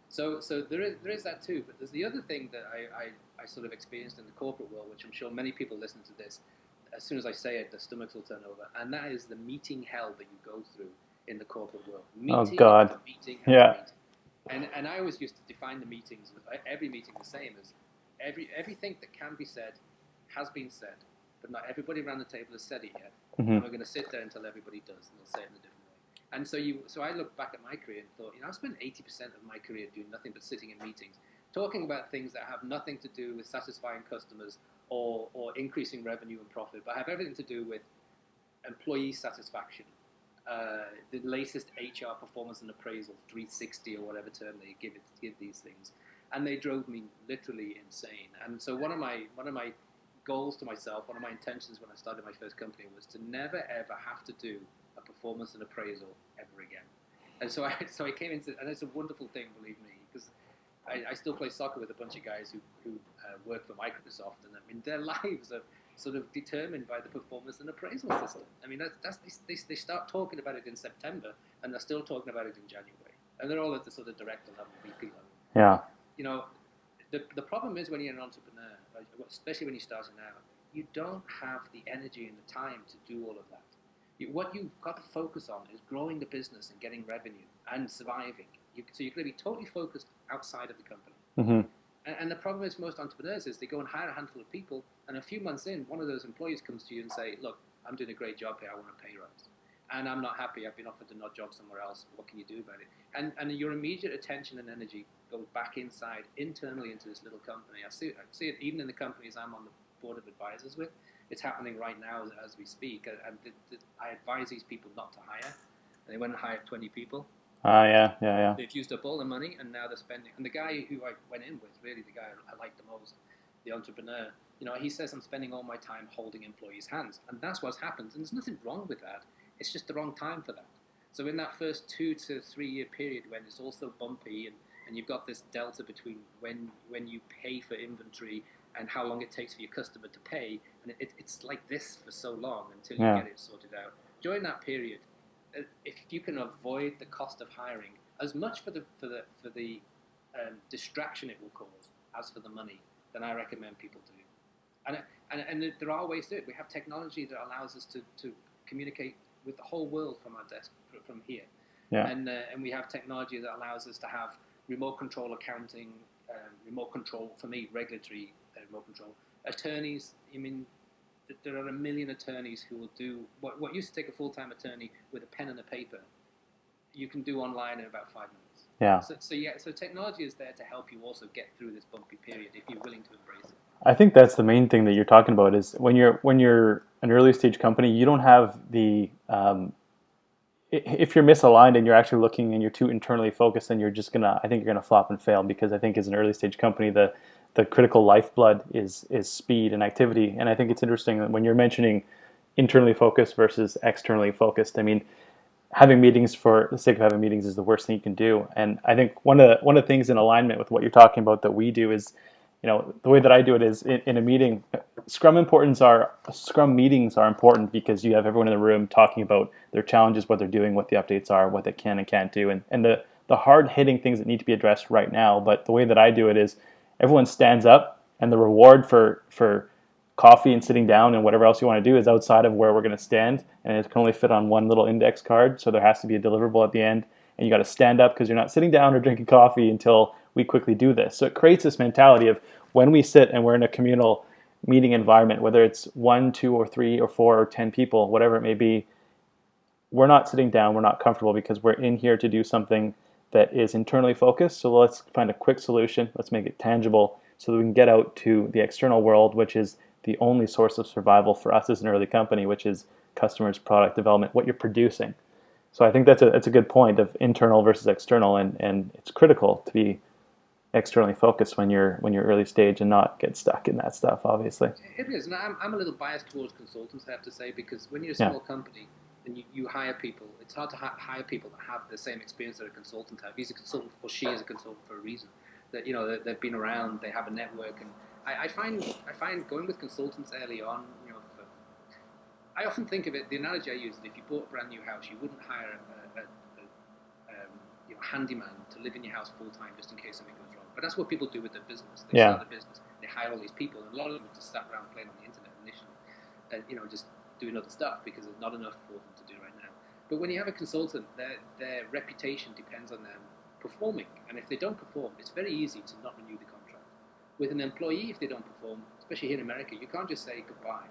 So there is that too. But there's the other thing that I sort of experienced in the corporate world, which I'm sure many people listening to this, as soon as I say it, their stomachs will turn over, and that is the meeting hell that you go through in the corporate world. Meeting after meeting after meeting. And I always used to define the meetings with every meeting the same as everything that can be said has been said, but not everybody around the table has said it yet. And we're going to sit there until everybody does, and they'll say it in a different way. And so I looked back at my career and thought, I spent 80% of my career doing nothing but sitting in meetings, talking about things that have nothing to do with satisfying customers or increasing revenue and profit, but have everything to do with employee satisfaction, the latest HR performance and appraisal, 360 or whatever term they give these things. And they drove me literally insane. And so one of my goals to myself, one of my intentions when I started my first company was to never ever have to do a performance and appraisal ever again. And so I came into, and it's a wonderful thing, believe me, because I still play soccer with a bunch of guys who work for Microsoft, and I mean their lives are sort of determined by the performance and appraisal system. I mean they start talking about it in September, and they're still talking about it in January, and they're all at the sort of director level, VP level. Yeah. The problem is when you're an entrepreneur, especially when you're starting out, you don't have the energy and the time to do all of that. What you've got to focus on is growing the business and getting revenue and surviving. So you're going to be totally focused outside of the company. And the problem is most entrepreneurs is they go and hire a handful of people, and a few months in, one of those employees comes to you and say, look, I'm doing a great job here, I want a pay rise. And I'm not happy, I've been offered a job somewhere else, what can you do about it? And your immediate attention and energy goes back internally into this little company. I see it even in the companies I'm on the board of advisors with. It's happening right now as we speak. And I advise these people not to hire. And they went and hired 20 people. Yeah. They've used up all the money, and now they're spending. And the guy who I went in with, really the guy I liked the most, the entrepreneur, he says, I'm spending all my time holding employees' hands. And that's what's happened. And there's nothing wrong with that. It's just the wrong time for that. So in that first 2 to 3 year period when it's all so bumpy and you've got this delta between when you pay for inventory and how long it takes for your customer to pay, and it's like this for so long until you get it sorted out. During that period, if you can avoid the cost of hiring as much for the distraction it will cause as for the money, then I recommend people do. And there are ways to do it. We have technology that allows us to communicate with the whole world from our desk, from here. And we have technology that allows us to have remote control accounting, remote control, for me, regulatory remote control. Attorneys, I mean, there are a million attorneys who will do what used to take a full-time attorney with a pen and a paper, you can do online in about 5 minutes. Yeah. So technology is there to help you also get through this bumpy period if you're willing to embrace it. I think that's the main thing that you're talking about is when you're an early stage company, you don't have the if you're misaligned and you're actually looking and you're too internally focused, then I think you're gonna flop and fail, because I think as an early stage company, the critical lifeblood is speed and activity. And I think it's interesting that when you're mentioning internally focused versus externally focused, I mean, having meetings for the sake of having meetings is the worst thing you can do. And I think one of the things in alignment with what you're talking about that we do is, the way that I do it is in a meeting, Scrum meetings are important because you have everyone in the room talking about their challenges, what they're doing, what the updates are, what they can and can't do, and the hard hitting things that need to be addressed right now. But the way that I do it is everyone stands up, and the reward for coffee and sitting down and whatever else you want to do is outside of where we're going to stand, and it can only fit on one little index card, so there has to be a deliverable at the end, and you got to stand up because you're not sitting down or drinking coffee until we quickly do this. So it creates this mentality of when we sit and we're in a communal meeting environment, whether it's 1, 2, or 3, or 4, or 10 people, whatever it may be, we're not sitting down, we're not comfortable because we're in here to do something that is internally focused. So let's find a quick solution, let's make it tangible so that we can get out to the external world, which is the only source of survival for us as an early company, which is customers, product development, what you're producing. So I think that's a good point of internal versus external, and it's critical to be externally focused when you're early stage and not get stuck in that stuff, obviously. It is, and I'm a little biased towards consultants, I have to say, because when you're a small company and you hire people, it's hard to hire people that have the same experience that a consultant have. He's a consultant, or she is a consultant for a reason. That they've been around, they have a network, and I find going with consultants early on, I often think of it. The analogy I use is if you bought a brand new house, you wouldn't hire a handyman to live in your house full time just in case something goes wrong. But that's what people do with their business. They start a business, they hire all these people, and a lot of them just sat around playing on the internet initially, and just doing other stuff because there's not enough for them to do right now. But when you have a consultant, their reputation depends on them performing, and if they don't perform, it's very easy to not renew the contract. With an employee, if they don't perform, especially here in America, you can't just say goodbye.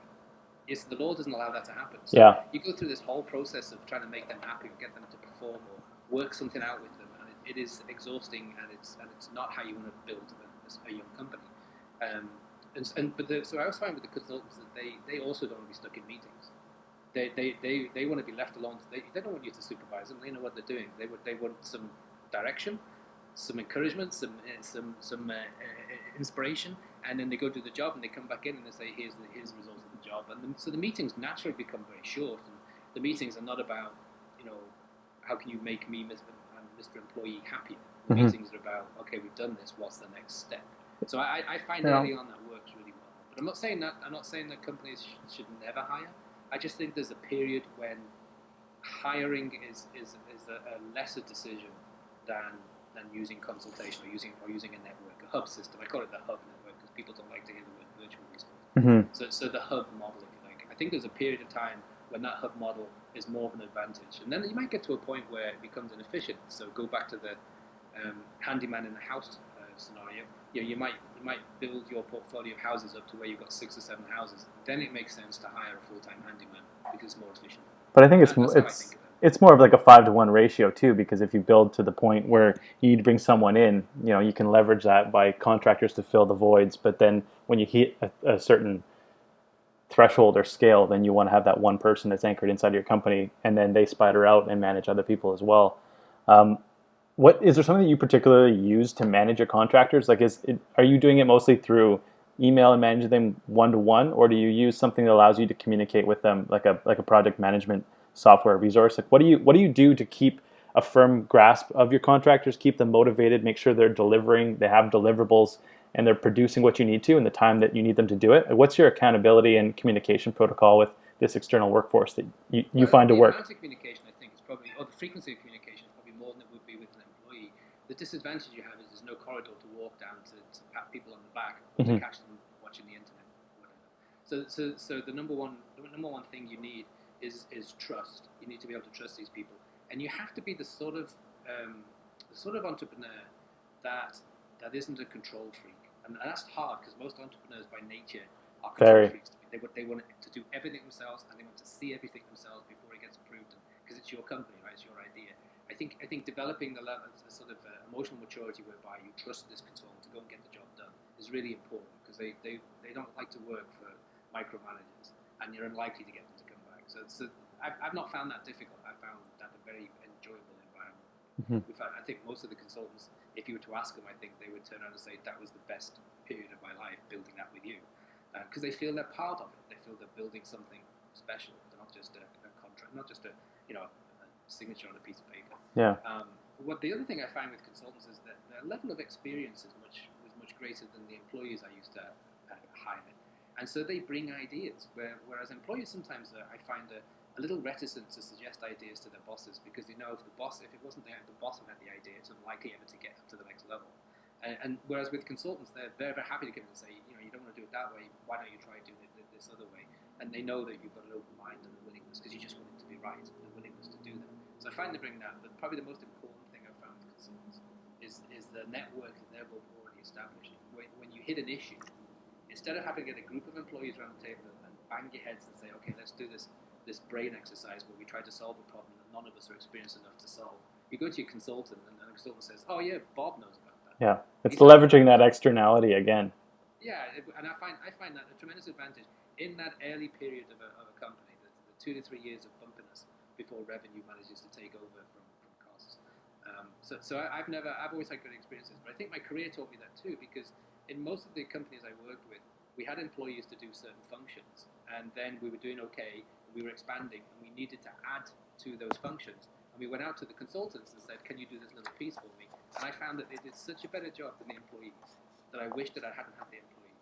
The law doesn't allow that to happen. So you go through this whole process of trying to make them happy, or get them to perform, or work something out with them, and it is exhausting, and it's not how you want to build a young company. So I was fine with the consultants that they also don't want to be stuck in meetings. They want to be left alone. They don't want you to supervise them. They know what they're doing. They want some direction, some encouragement, some inspiration, and then they go do the job, and they come back in and they say, here's the results of the job. And so the meetings naturally become very short, and the meetings are not about, how can you make me, Mr. Employee, happier. The meetings are about, okay, we've done this, what's the next step? So I find early on that works really well. But I'm not saying that companies should never hire. I just think there's a period when hiring is a lesser decision than using consultation or using a network, a hub system. I call it the hub network because people don't like to hear the word virtual these days. So the hub model, if you like. I think there's a period of time when that hub model is more of an advantage, and then you might get to a point where it becomes inefficient. So go back to the handyman in the house scenario. You might build your portfolio of houses up to where you've got 6 or 7 houses. Then it makes sense to hire a full-time handyman because it's more efficient. But I think it's more of like a 5-to-1 ratio too, because if you build to the point where you need to bring someone in, you can leverage that by contractors to fill the voids. But then when you hit a certain threshold or scale, then you want to have that one person that's anchored inside your company, and then they spider out and manage other people as well. What is there something that you particularly use to manage your contractors? Like, are you doing it mostly through email and managing them one-to-one, or do you use something that allows you to communicate with them, like a project management software resource? Like, what do you do to keep a firm grasp of your contractors, keep them motivated, make sure they're delivering, they have deliverables, and they're producing what you need to in the time that you need them to do it? What's your accountability and communication protocol with this external workforce that you find to work? The amount of communication, I think, is probably, or the frequency of communication is probably more than it would be with an employee. The disadvantage you have is there's no corridor to walk down to pat people on the back or to catch them watching the internet or whatever. So the number one thing you need is trust. You need to be able to trust these people, and you have to be the sort of entrepreneur that that isn't a control freak, and that's hard because most entrepreneurs by nature are control Very. freaks. They want to do everything themselves, and they want to see everything themselves before it gets approved, because it's your company, right? It's your idea. I think developing the level, the sort of emotional maturity whereby you trust this consultant to go and get the job done is really important, because they don't like to work for micromanagers, and you're unlikely to get them to come back. So I've not found that difficult. I found that a very enjoyable environment. Mm-hmm. In fact, I think most of the consultants, if you were to ask them, I think they would turn around and say that was the best period of my life, building that with you, because they feel they're part of it. They feel they're building something special. They're not just a contract, not just a signature on a piece of paper. Yeah. What the other thing I find with consultants is that their level of experience is much greater than the employees I used to hire, and so they bring ideas. Whereas employees sometimes I find a little reticent to suggest ideas to their bosses, because they know if it wasn't the boss who had the idea, it's unlikely ever to get up to the next level. And whereas with consultants, they're very, very happy to come in and say, you don't want to do it that way. Why don't you try doing it this other way? And they know that you've got an open mind and a willingness, because you just want it to be right, and a willingness to do that. So I find they bring that. But probably the most important thing I've found with consultants is the network that they've already established. When you hit an issue, instead of having to get a group of employees around the table and bang your heads and say, okay, let's do this brain exercise where we try to solve a problem that none of us are experienced enough to solve. You go to your consultant, and the consultant says, oh yeah, Bob knows about that. Yeah. It's leveraging that externality again. Yeah, and I find that a tremendous advantage in that early period of a company, the 2 to 3 years of bumpiness before revenue manages to take over from costs. So I've always had good experiences, but I think my career taught me that too, because in most of the companies I worked with, we had employees to do certain functions, and then we were doing okay, we were expanding, and we needed to add to those functions. And we went out to the consultants and said, can you do this little piece for me? And I found that they did such a better job than the employees that I wished that I hadn't had the employees.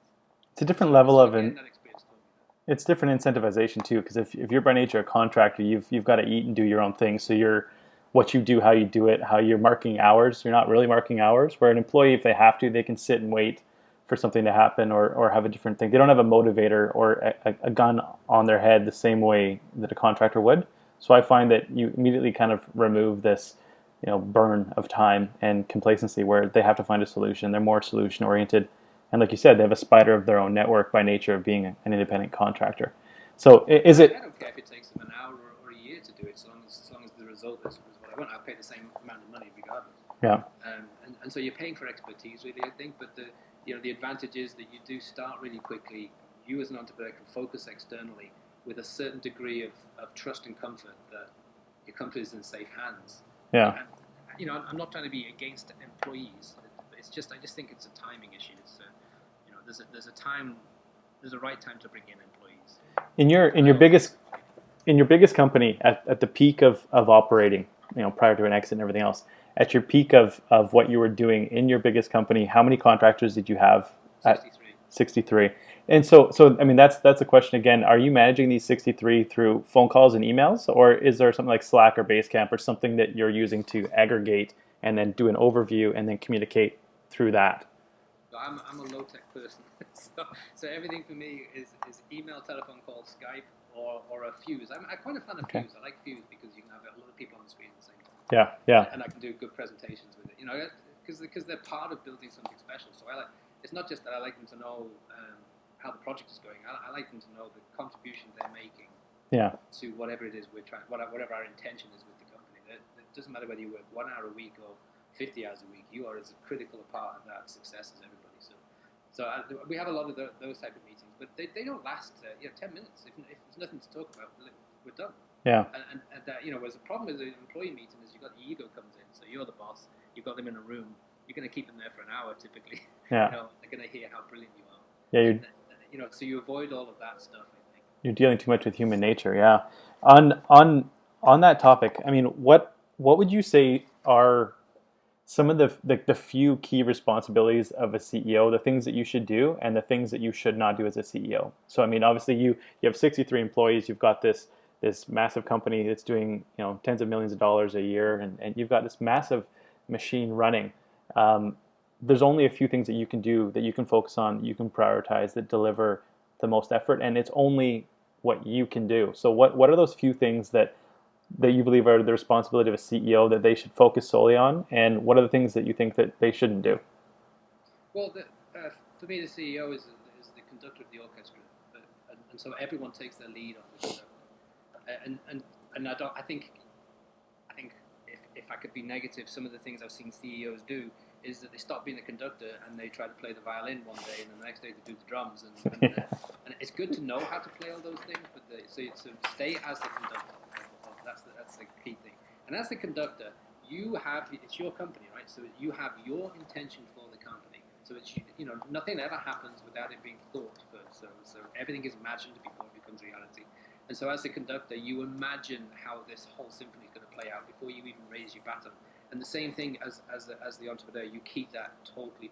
It's a different level of that experience taught me that. It's different incentivization too, because if you're by nature a contractor, you've got to eat and do your own thing. So what you do, how you do it, how you're marking hours. You're not really marking hours. Where an employee, if they have to, they can sit and wait for something to happen, or have a different thing. They don't have a motivator or a gun on their head the same way that a contractor would. So I find that you immediately kind of remove this, burn of time and complacency where they have to find a solution. They're more solution oriented. And like you said, they have a spider of their own network by nature of being an independent contractor. So is it? I don't care if it takes them an hour or a year to do it, as long as the result is what I want. I'll pay the same amount of money regardless. Yeah. And so you're paying for expertise, really, I think. But the advantage is that you do start really quickly. You as an entrepreneur can focus externally with a certain degree of trust and comfort that your company is in safe hands. Yeah. And, I'm not trying to be against employees. I just think it's a timing issue. It's there's a right time to bring in employees. In your biggest company at the peak of operating, prior to an exit and everything else, at your peak of what you were doing in your biggest company, how many contractors did you have? 63. 63. And so I mean that's a question again. Are you managing these 63 through phone calls and emails, or is there something like Slack or Basecamp or something that you're using to aggregate and then do an overview and then communicate through that? So I'm a low tech person, so everything for me is email, telephone call, Skype, or a Fuse. I'm quite a fan of Fuse. I like Fuse because you can have a lot of people on the screen at the same time. Yeah. And I can do good presentations with it, because they're part of building something special. So it's not just that I like them to know how the project is going. I like them to know the contribution they're making to whatever it is we're trying, whatever our intention is with the company. It doesn't matter whether you work 1 hour a week or 50 hours a week. You are as critical a part of that success as everybody. So we have a lot of those type of meetings, but they don't last 10 minutes. If there's nothing to talk about, we're done. Yeah. And whereas the problem with the employee meeting is you've got the ego comes in. So you're the boss. You've got them in a room. You're going to keep them there for an hour typically. Yeah. They're going to hear how brilliant you are. Yeah. So you avoid all of that stuff, I think. You're dealing too much with human nature. Yeah. On that topic, I mean, what would you say are some of the few key responsibilities of a CEO, the things that you should do and the things that you should not do as a CEO? So I mean, obviously you have 63 employees, you've got this massive company that's doing tens of millions of dollars a year, and you've got this massive machine running. There's only a few things that you can do, that you can focus on, you can prioritize, that deliver the most effort, and it's only what you can do. So what are those few things that you believe are the responsibility of a CEO that they should focus solely on, and what are the things that you think that they shouldn't do? Well, for me, the CEO is the conductor of the orchestra, and so everyone takes their lead on the conductor. And I don't. I think if I could be negative, some of the things I've seen CEOs do is that they stop being a conductor and they try to play the violin one day, and then the next day they do the drums. Yeah. And it's good to know how to play all those things, but so stay as the conductor. That's the key thing. And as the conductor, it's your company, right? So you have your intention for the company. So it's nothing ever happens without it being thought first. So everything is imagined before it becomes reality. And so as the conductor, you imagine how this whole symphony is going to play out before you even raise your baton. And the same thing as the entrepreneur, you keep that totally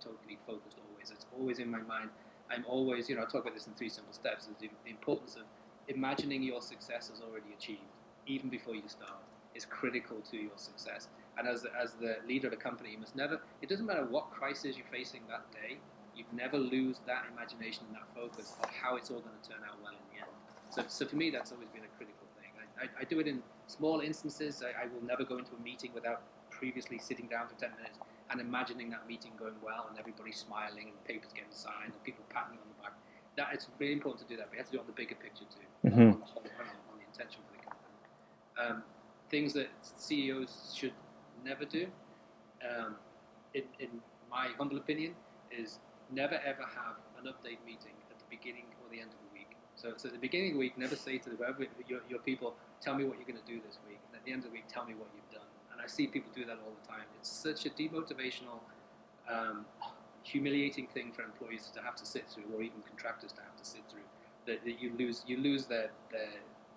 focused always. It's always in my mind. I'm always, I talk about this in three simple steps. Is the importance of imagining your success is already achieved, even before you start, is critical to your success. And as the leader of the company, you must never. It doesn't matter what crisis you're facing that day. You never lose that imagination and that focus of how it's all going to turn out well in the end. So for me, that's always been a critical thing. I do it in small instances. I will never go into a meeting without previously sitting down for 10 minutes and imagining that meeting going well and everybody smiling and papers getting signed and people patting you on the back. That it's really important to do that, but you have to do it on the bigger picture too, Hmm. on the whole, on the intention for the company. Things that CEOs should never do, in my humble opinion, is never ever have an update meeting at the beginning or the end of the week. So at the beginning of the week, never say to your people, tell me what you're going to do this week. And at the end of the week, tell me what you've done. And I see people do that all the time. It's such a demotivational, um, humiliating thing for employees to have to sit through, or even contractors to have to sit through, that you lose their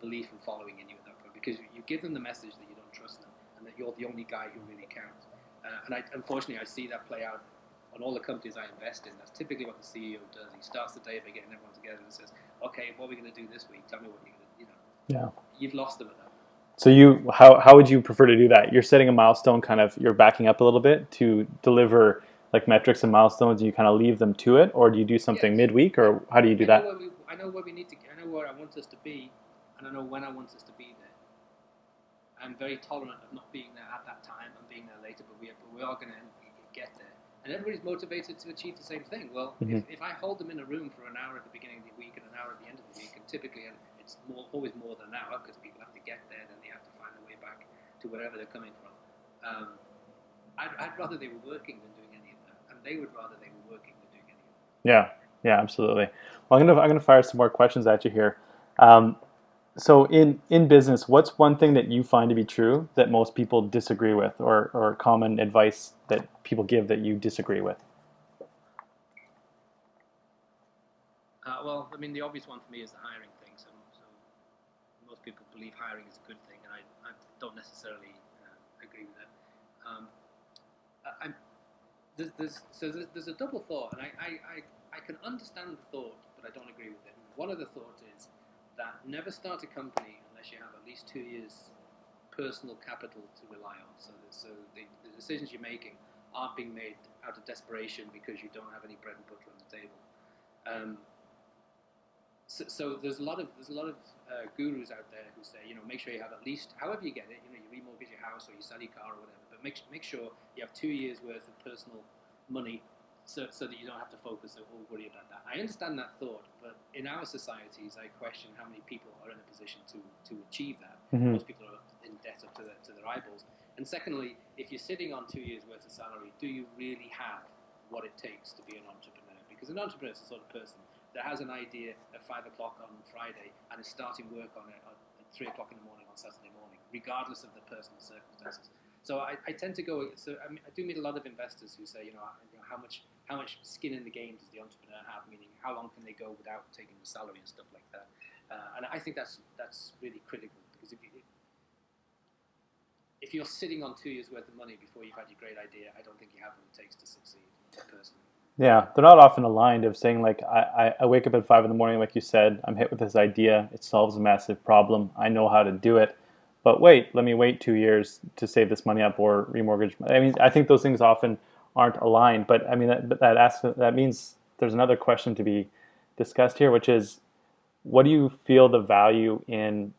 belief and following in you at that point, because you give them the message that you don't trust them and that you're the only guy who really counts. Unfortunately, I see that play out on all the companies I invest in. That's typically what the CEO does. He starts the day by getting everyone together and says, "Okay, what are we going to do this week? Tell me what you're going to, Yeah. You've lost them at that." So how would you prefer to do that? You're setting a milestone, kind of you're backing up a little bit to deliver like metrics and milestones, and you kind of leave them to it, or do you do something Yes, midweek, or how do you do that? I know where we need to. I know where I want us to be, and I know when I want us to be there. I'm very tolerant of not being there at that time and being there later, but we are going to get there. And everybody's motivated to achieve the same thing. Well, Hmm. if I hold them in a room for an hour at the beginning of the week and an hour at the end of the week, and typically it's always more than an hour because people have to get there, then they have to find their way back to wherever they're coming from. Um, I'd rather they were working than doing any of that, and they would rather they were working than doing any of that. Yeah, yeah, absolutely. Well, I'm gonna fire some more questions at you here. Um, so in business, what's one thing that you find to be true that most people disagree with, or common advice that people give that you disagree with? Well, I mean, the obvious one for me is the hiring thing. So most people believe hiring is a good thing, and I don't necessarily agree with that. Um, I'm there's a double thought, and I can understand the thought, but I don't agree with it. One of the thoughts is that never start a company unless you have at least 2 years personal capital to rely on. The decisions you're making aren't being made out of desperation because you don't have any bread and butter on the table. Um, so there's a lot of gurus out there who say, make sure you have at least, however you get it, you remortgage your house or you sell your car or whatever, but make sure you have 2 years worth of personal money, so that you don't have to focus or worry about that. I understand that thought, but in our societies, I question how many people are in a position to achieve that. Hmm. Most people are in debt up to their eyeballs. And secondly, if you're sitting on 2 years worth of salary, do you really have what it takes to be an entrepreneur? Because an entrepreneur is the sort of person that has an idea at 5 o'clock on Friday and is starting work on it at 3 o'clock in the morning on Saturday morning, regardless of the personal circumstances. So I tend to go. So I do meet a lot of investors who say, how much skin in the game does the entrepreneur have? Meaning, how long can they go without taking the salary and stuff like that? And I think that's really critical, because if you're sitting on 2 years worth of money before you've had your great idea, I don't think you have what it takes to succeed, personally. Yeah, they're not often aligned. Of saying like I wake up at 5 in the morning, like you said, I'm hit with this idea. It solves a massive problem. I know how to do it. But wait, let me wait 2 years to save this money up or remortgage. I mean, I think those things often aren't aligned. But I mean, that means there's another question to be discussed here, which is, what do you feel the value in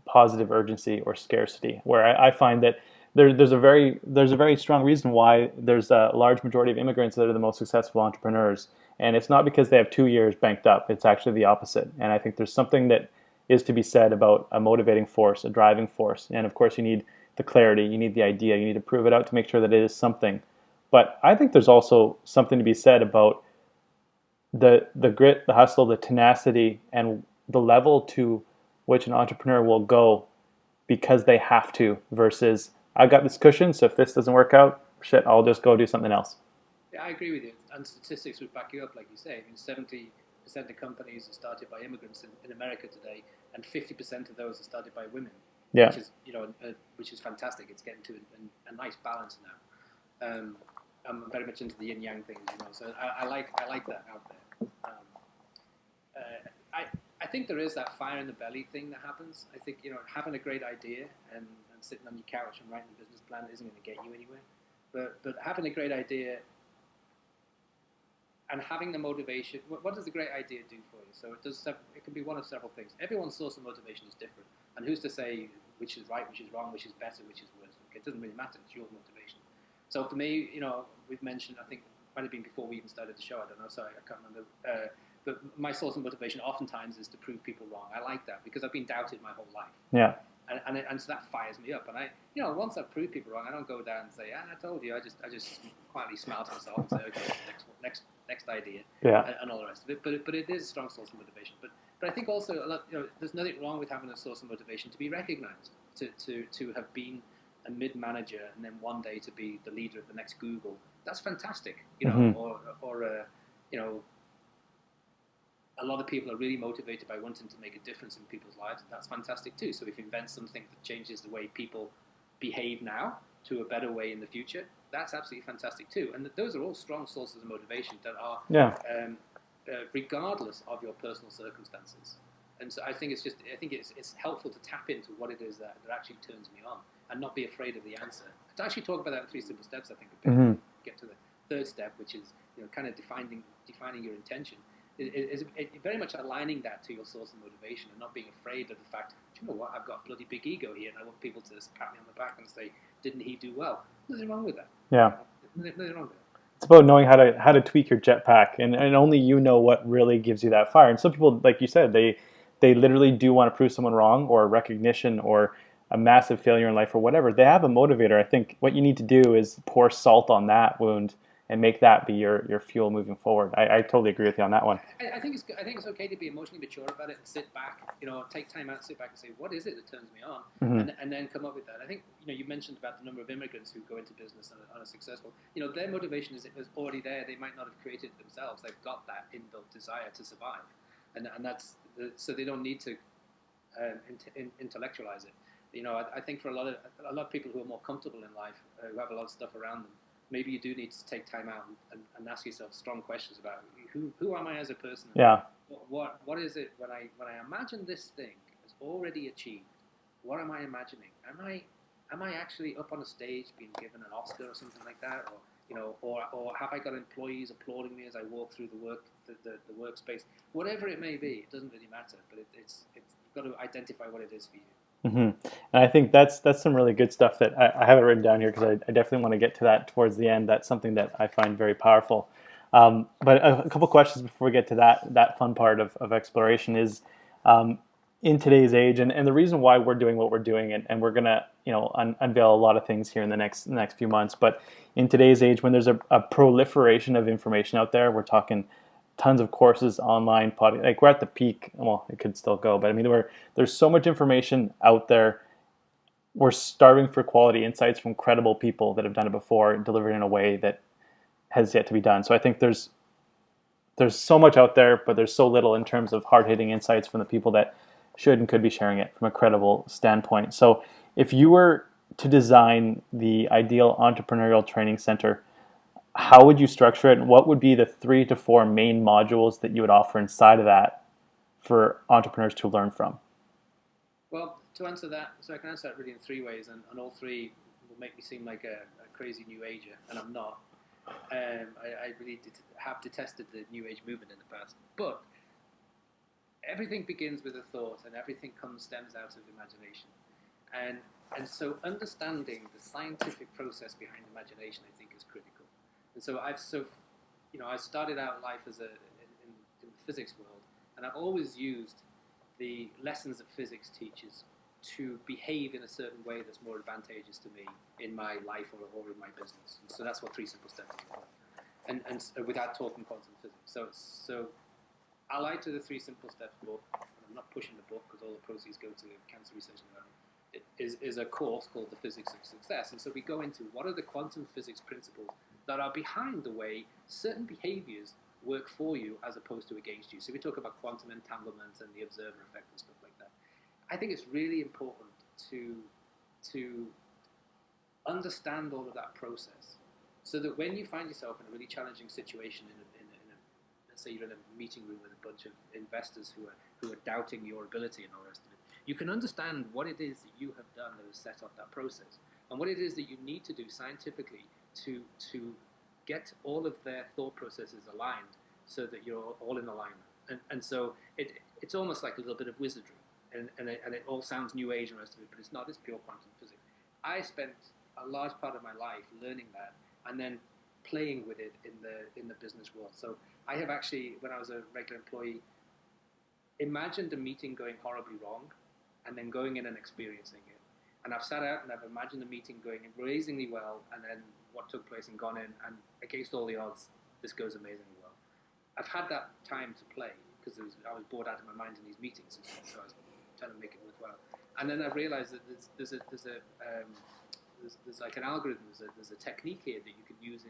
positive urgency or scarcity? Where I find that there's a very strong reason why there's a large majority of immigrants that are the most successful entrepreneurs, and it's not because they have 2 years banked up. It's actually the opposite. And I think there's something that is to be said about a motivating force, a driving force. And of course, you need the clarity, you need the idea, you need to prove it out to make sure that it is something. But I think there's also something to be said about the grit, the hustle, the tenacity, and the level to which an entrepreneur will go because they have to versus I got this cushion, so if this doesn't work out, shit, I'll just go do something else. Yeah, I agree with you. And statistics would back you up, like you say. I mean, 70% of companies are started by immigrants in America today, and 50% of those are started by women, Yeah. which is which is fantastic. It's getting to a nice balance now. I'm very much into the yin yang things, So I like that out there. I think there is that fire in the belly thing that happens. I think having a great idea and sitting on your couch and writing a business plan isn't going to get you anywhere. But having a great idea and having the motivation, what does a great idea do for you? So it can be one of several things. Everyone's source of motivation is different, and who's to say which is right, which is wrong, which is better, which is worse? It doesn't really matter. It's your motivation. So for me, we've mentioned, I think it might have been before we even started the show. I don't know. Sorry, I can't remember. But my source of motivation oftentimes is to prove people wrong. I like that because I've been doubted my whole life. Yeah. And so that fires me up. And I, once I prove people wrong, I don't go down and say, I told you. I just quietly smile to myself and say, okay, next idea. Yeah. And all the rest of it. But it is a strong source of motivation. But I think also there's nothing wrong with having a source of motivation to be recognized, to have been a mid-manager and then one day to be the leader of the next Google. That's fantastic. A lot of people are really motivated by wanting to make a difference in people's lives. That's fantastic too. So if you invent something that changes the way people behave now to a better way in the future, that's absolutely fantastic too. And those are all strong sources of motivation that are, regardless of your personal circumstances. And so I think it's helpful to tap into what it is that actually turns me on and not be afraid of the answer. To actually talk about that in 3 simple steps, I think, would get to the third step, which is kind of defining your intention. Is very much aligning that to your source of motivation and not being afraid of the fact, do you know what, I've got a bloody big ego here and I want people to pat me on the back and say, didn't he do well? Nothing wrong with that. Yeah. Nothing wrong with it. It's about knowing how to tweak your jetpack, and only you know what really gives you that fire. And some people, like you said, they literally do want to prove someone wrong, or a recognition, or a massive failure in life, or whatever. They have a motivator. I think what you need to do is pour salt on that wound and make that be your fuel moving forward. I totally agree with you on that one. I think it's okay to be emotionally mature about it and sit back, take time out, sit back and say, what is it that turns me on, and then come up with that. I think you mentioned about the number of immigrants who go into business and are successful. Their motivation is already there. They might not have created it themselves. They've got that inbuilt desire to survive, and that's so they don't need to intellectualize it. I think for a lot of people who are more comfortable in life, who have a lot of stuff around them, maybe you do need to take time out and ask yourself strong questions about who am I as a person? Yeah. What is it when I imagine this thing is already achieved? What am I imagining? Am I actually up on a stage being given an Oscar or something like that, or have I got employees applauding me as I walk through the workspace? Whatever it may be, it doesn't really matter. But it's you've got to identify what it is for you. And I think that's some really good stuff that I have it written down here because I definitely want to get to that towards the end. That's something that I find very powerful. But a couple questions before we get to that fun part of exploration is in today's age, and the reason why we're doing what we're doing, and we're gonna unveil a lot of things here in the next few months. But in today's age, when there's a proliferation of information out there, we're talking tons of courses online, like we're at the peak. Well, it could still go, but I mean, there's so much information out there. We're starving for quality insights from credible people that have done it before and delivered in a way that has yet to be done. So I think there's so much out there, but there's so little in terms of hard-hitting insights from the people that should and could be sharing it from a credible standpoint. So if you were to design the ideal entrepreneurial training center, how would you structure it, and what would be the 3 to 4 main modules that you would offer inside of that for entrepreneurs to learn from? Well, to answer that, so I can answer that really in 3 ways, and all 3 will make me seem like a crazy new ager, and I'm not. I really have detested the new age movement in the past, but everything begins with a thought, and everything stems out of imagination. And And so understanding the scientific process behind imagination, I think, is critical. And so I started out life in the physics world, and I've always used the lessons that physics teaches to behave in a certain way that's more advantageous to me in my life or in my business. And so that's what Three Simple Steps is about. And without talking quantum physics. So allied to the Three Simple Steps book, and I'm not pushing the book because all the proceeds go to cancer research and learning, is a course called The Physics of Success. And so we go into what are the quantum physics principles that are behind the way certain behaviors work for you as opposed to against you. So we talk about quantum entanglement and the observer effect and stuff like that. I think it's really important to understand all of that process so that when you find yourself in a really challenging situation let's say you're in a meeting room with a bunch of investors who are doubting your ability and all the rest of it, you can understand what it is that you have done that has set up that process and what it is that you need to do scientifically to get all of their thought processes aligned so that you're all in alignment. And so it's almost like a little bit of wizardry. And it all sounds new age and the rest of it, but it's not. It's pure quantum physics. I spent a large part of my life learning that and then playing with it in the business world. So I have actually, when I was a regular employee, imagined a meeting going horribly wrong and then going in and experiencing it. And I've sat out and I've imagined the meeting going amazingly well and then what took place and gone in, and against all the odds, this goes amazingly well. I've had that time to play because I was bored out of my mind in these meetings, so I was trying to make it work well. And then I realized that there's like an algorithm, there's a technique here that you can use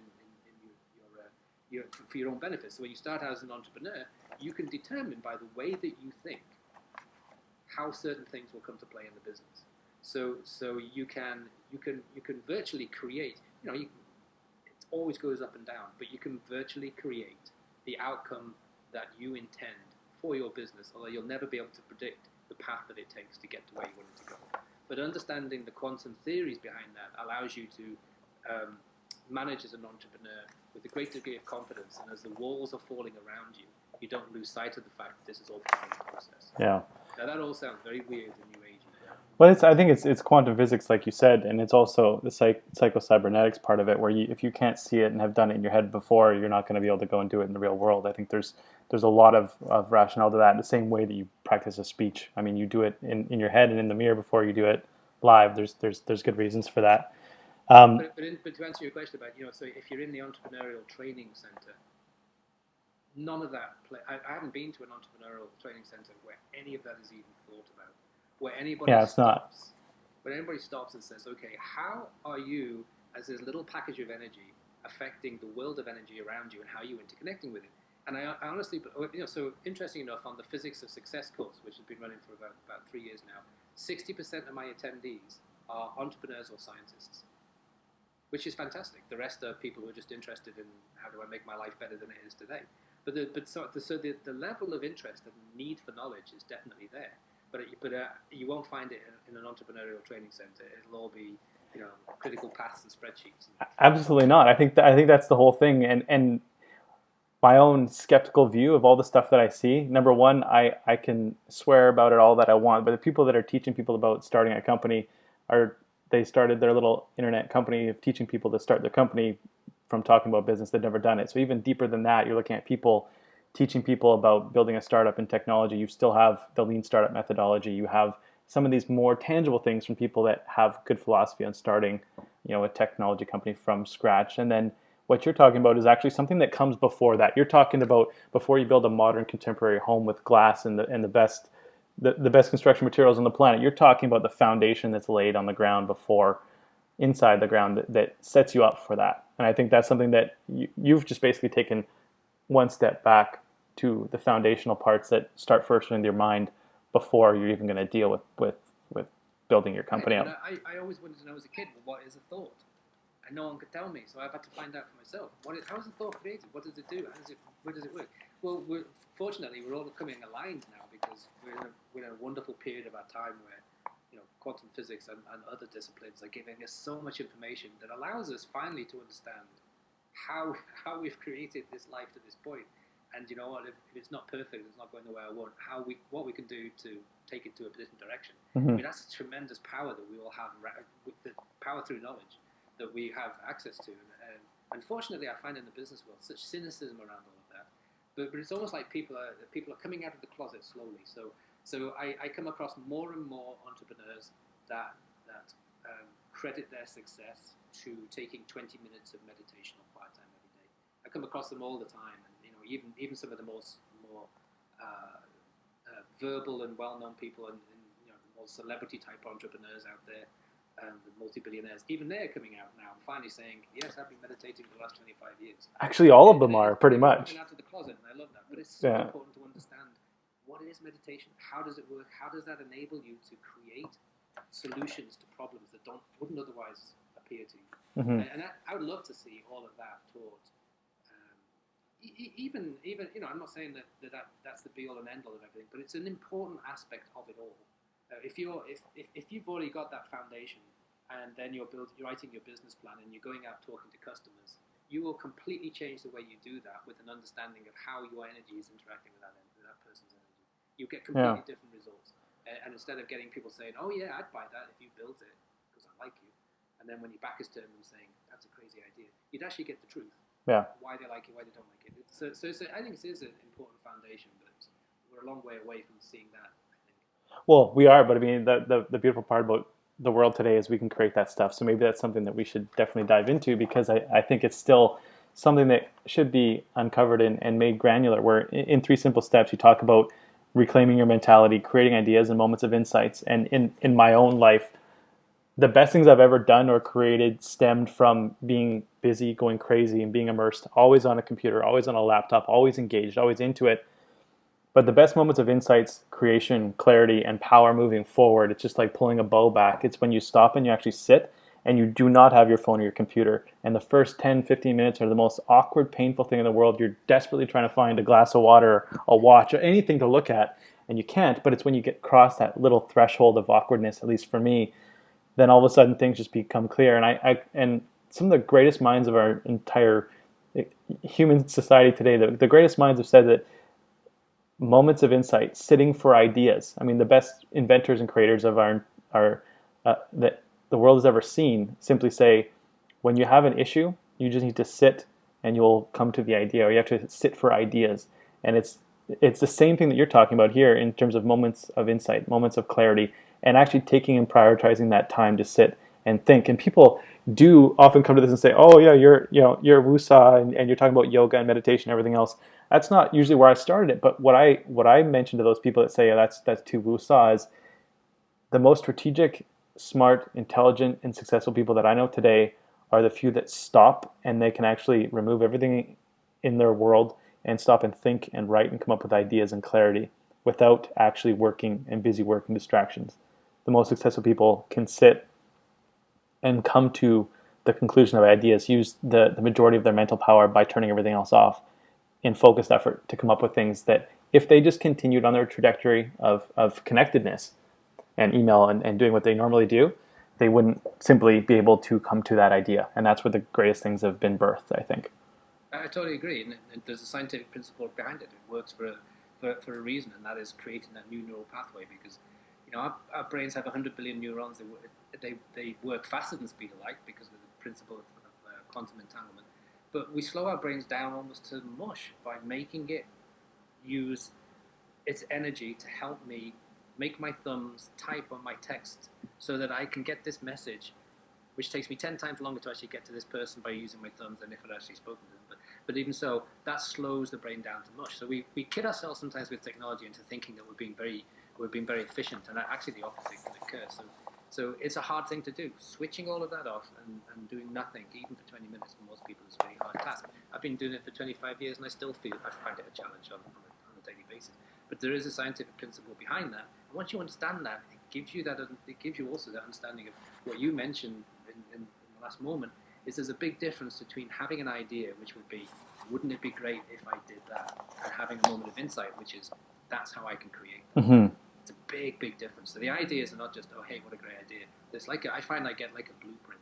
for your own benefit. So when you start out as an entrepreneur, you can determine by the way that you think how certain things will come to play in the business. So you can virtually create. It always goes up and down, but you can virtually create the outcome that you intend for your business, although you'll never be able to predict the path that it takes to get to where you want it to go. But understanding the quantum theories behind that allows you to manage as an entrepreneur with a great degree of confidence, and as the walls are falling around you, you don't lose sight of the fact that this is all part of the process. Yeah. Now that all sounds very weird and new age. Well, I think it's quantum physics, like you said, and it's also the psycho-cybernetics part of it, where if you can't see it and have done it in your head before, you're not going to be able to go and do it in the real world. I think there's a lot of rationale to that, in the same way that you practice a speech. I mean, you do it in your head and in the mirror before you do it live. There's good reasons for that. But to answer your question about, so if you're in the entrepreneurial training center, none of that I haven't been to an entrepreneurial training center where any of that is even thought about. Where anybody stops. When anybody stops and says, okay, how are you, as this little package of energy, affecting the world of energy around you and how are you interconnecting with it? And I honestly, so interesting enough, on the Physics of Success course, which has been running for about 3 years now, 60% of my attendees are entrepreneurs or scientists, which is fantastic. The rest are people who are just interested in how do I make my life better than it is today. But the level of interest and need for knowledge is definitely there. But you won't find it in an entrepreneurial training center. It'll all be, critical paths and spreadsheets. Absolutely not. I think that's the whole thing. And my own skeptical view of all the stuff that I see. Number one, I can swear about it all that I want, but the people that are teaching people about starting a company they started their little internet company of teaching people to start their company from talking about business. They've never done it. So even deeper than that, you're looking at people teaching people about building a startup in technology. You still have the lean startup methodology. You have some of these more tangible things from people that have good philosophy on starting, a technology company from scratch. And then what you're talking about is actually something that comes before that. You're talking about before you build a modern contemporary home with glass and the best construction materials on the planet. You're talking about the foundation that's laid on the ground before, inside the ground, that sets you up for that. And I think that's something that you've just basically taken one step back to the foundational parts that start first in your mind before you're even going to deal with building your company up. I always wanted to know as a kid, what is a thought? And no one could tell me, so I've had to find out for myself. How is a thought created? What does it do? Where does it work? Well, fortunately, we're all becoming aligned now because we're in a wonderful period of our time where quantum physics and other disciplines are giving us so much information that allows us finally to understand how we've created this life to this point. And you know what? If it's not perfect, it's not going the way I want. What we can do to take it to a different direction. I Mm-hmm. mean, that's tremendous power that we all have with the power through knowledge that we have access to. And unfortunately, I find in the business world such cynicism around all of that. But it's almost like people are coming out of the closet slowly. So I come across more and more entrepreneurs that credit their success to taking 20 minutes of meditation or quiet time every day. I come across them all the time, and you know, even some of the more verbal and well-known people, and you know, the more celebrity type entrepreneurs out there, the multi-billionaires, even they're coming out now and finally saying, yes, I've been meditating for the last 25 years. Actually, all of And them are pretty they're much. coming out of the closet, and I love that. But it's so Yeah. important to understand what is meditation, how does it work, how does that enable you to create solutions to problems that wouldn't otherwise appear to you. Mm-hmm. And I would love to see all of that taught. Even you know, I'm not saying that's the be all and end all of everything, but it's an important aspect of it all. If you've already got that foundation, and then you're writing your business plan and you're going out talking to customers, you will completely change the way you do that with an understanding of how your energy is interacting with that person's energy. You'll get completely different results. And instead of getting people saying, "Oh yeah, I'd buy that if you built it because I like you," and then when your back is turned, them saying, "That's a crazy idea," you'd actually get the truth. Yeah. Why they like it, why they don't like it. So I think it is an important foundation, but we're a long way away from seeing that, I think. Well, we are, but I mean, the beautiful part about the world today is we can create that stuff. So maybe that's something that we should definitely dive into, because I think it's still something that should be uncovered and made granular. Where in three simple steps, you talk about reclaiming your mentality, creating ideas and moments of insights. And in my own life, the best things I've ever done or created stemmed from being busy, going crazy, and being immersed, always on a computer, always on a laptop, always engaged, always into it. But the best moments of insights, creation, clarity, and power moving forward, it's just like pulling a bow back. It's when you stop and you actually sit and you do not have your phone or your computer. And the first 10, 15 minutes are the most awkward, painful thing in the world. You're desperately trying to find a glass of water, a watch, or anything to look at, and you can't. But it's when you get across that little threshold of awkwardness, at least for me, then all of a sudden things just become clear. And some of the greatest minds of our entire human society today, the greatest minds have said that moments of insight, sitting for ideas. I mean, the best inventors and creators of our that the world has ever seen simply say, when you have an issue, you just need to sit and you'll come to the idea, or you have to sit for ideas. And it's the same thing that you're talking about here in terms of moments of insight, moments of clarity, and actually taking and prioritizing that time to sit and think. And people do often come to this and say, "Oh yeah, you're wusa and you're talking about yoga and meditation and everything else." That's not usually where I started it. But what I mention to those people that say, "Yeah, that's too wusa," is the most strategic, smart, intelligent, and successful people that I know today are the few that stop and they can actually remove everything in their world and stop and think and write and come up with ideas and clarity without actually working and busy work and distractions. The most successful people can sit and come to the conclusion of ideas, use the majority of their mental power by turning everything else off in focused effort to come up with things that, if they just continued on their trajectory of connectedness and email and doing what they normally do, they wouldn't simply be able to come to that idea. And that's where the greatest things have been birthed, I think. I totally agree, and there's a scientific principle behind it. It works for a reason, and that is creating that new neural pathway. Because you know our brains have 100 billion neurons. They work faster than speed of light because of the principle of quantum entanglement. But we slow our brains down almost to mush by making it use its energy to help me make my thumbs type on my text so that I can get this message, which takes me 10 times longer to actually get to this person by using my thumbs than if I'd actually spoken to them. But even so, that slows the brain down to mush. So we kid ourselves sometimes with technology into thinking that we're being very efficient, and actually the opposite can occur. So it's a hard thing to do. Switching all of that off and doing nothing, even for 20 minutes, for most people is a very hard task. I've been doing it for 25 years, and I find it a challenge on a daily basis. But there is a scientific principle behind that. And once you understand that, it gives you also that understanding of what you mentioned in the last moment. Is there's a big difference between having an idea, which would be, wouldn't it be great if I did that, and having a moment of insight, which is, that's how I can create that. Mm-hmm. It's a big, big difference. So the ideas are not just, oh, hey, what a great idea. There's I find I get like a blueprint.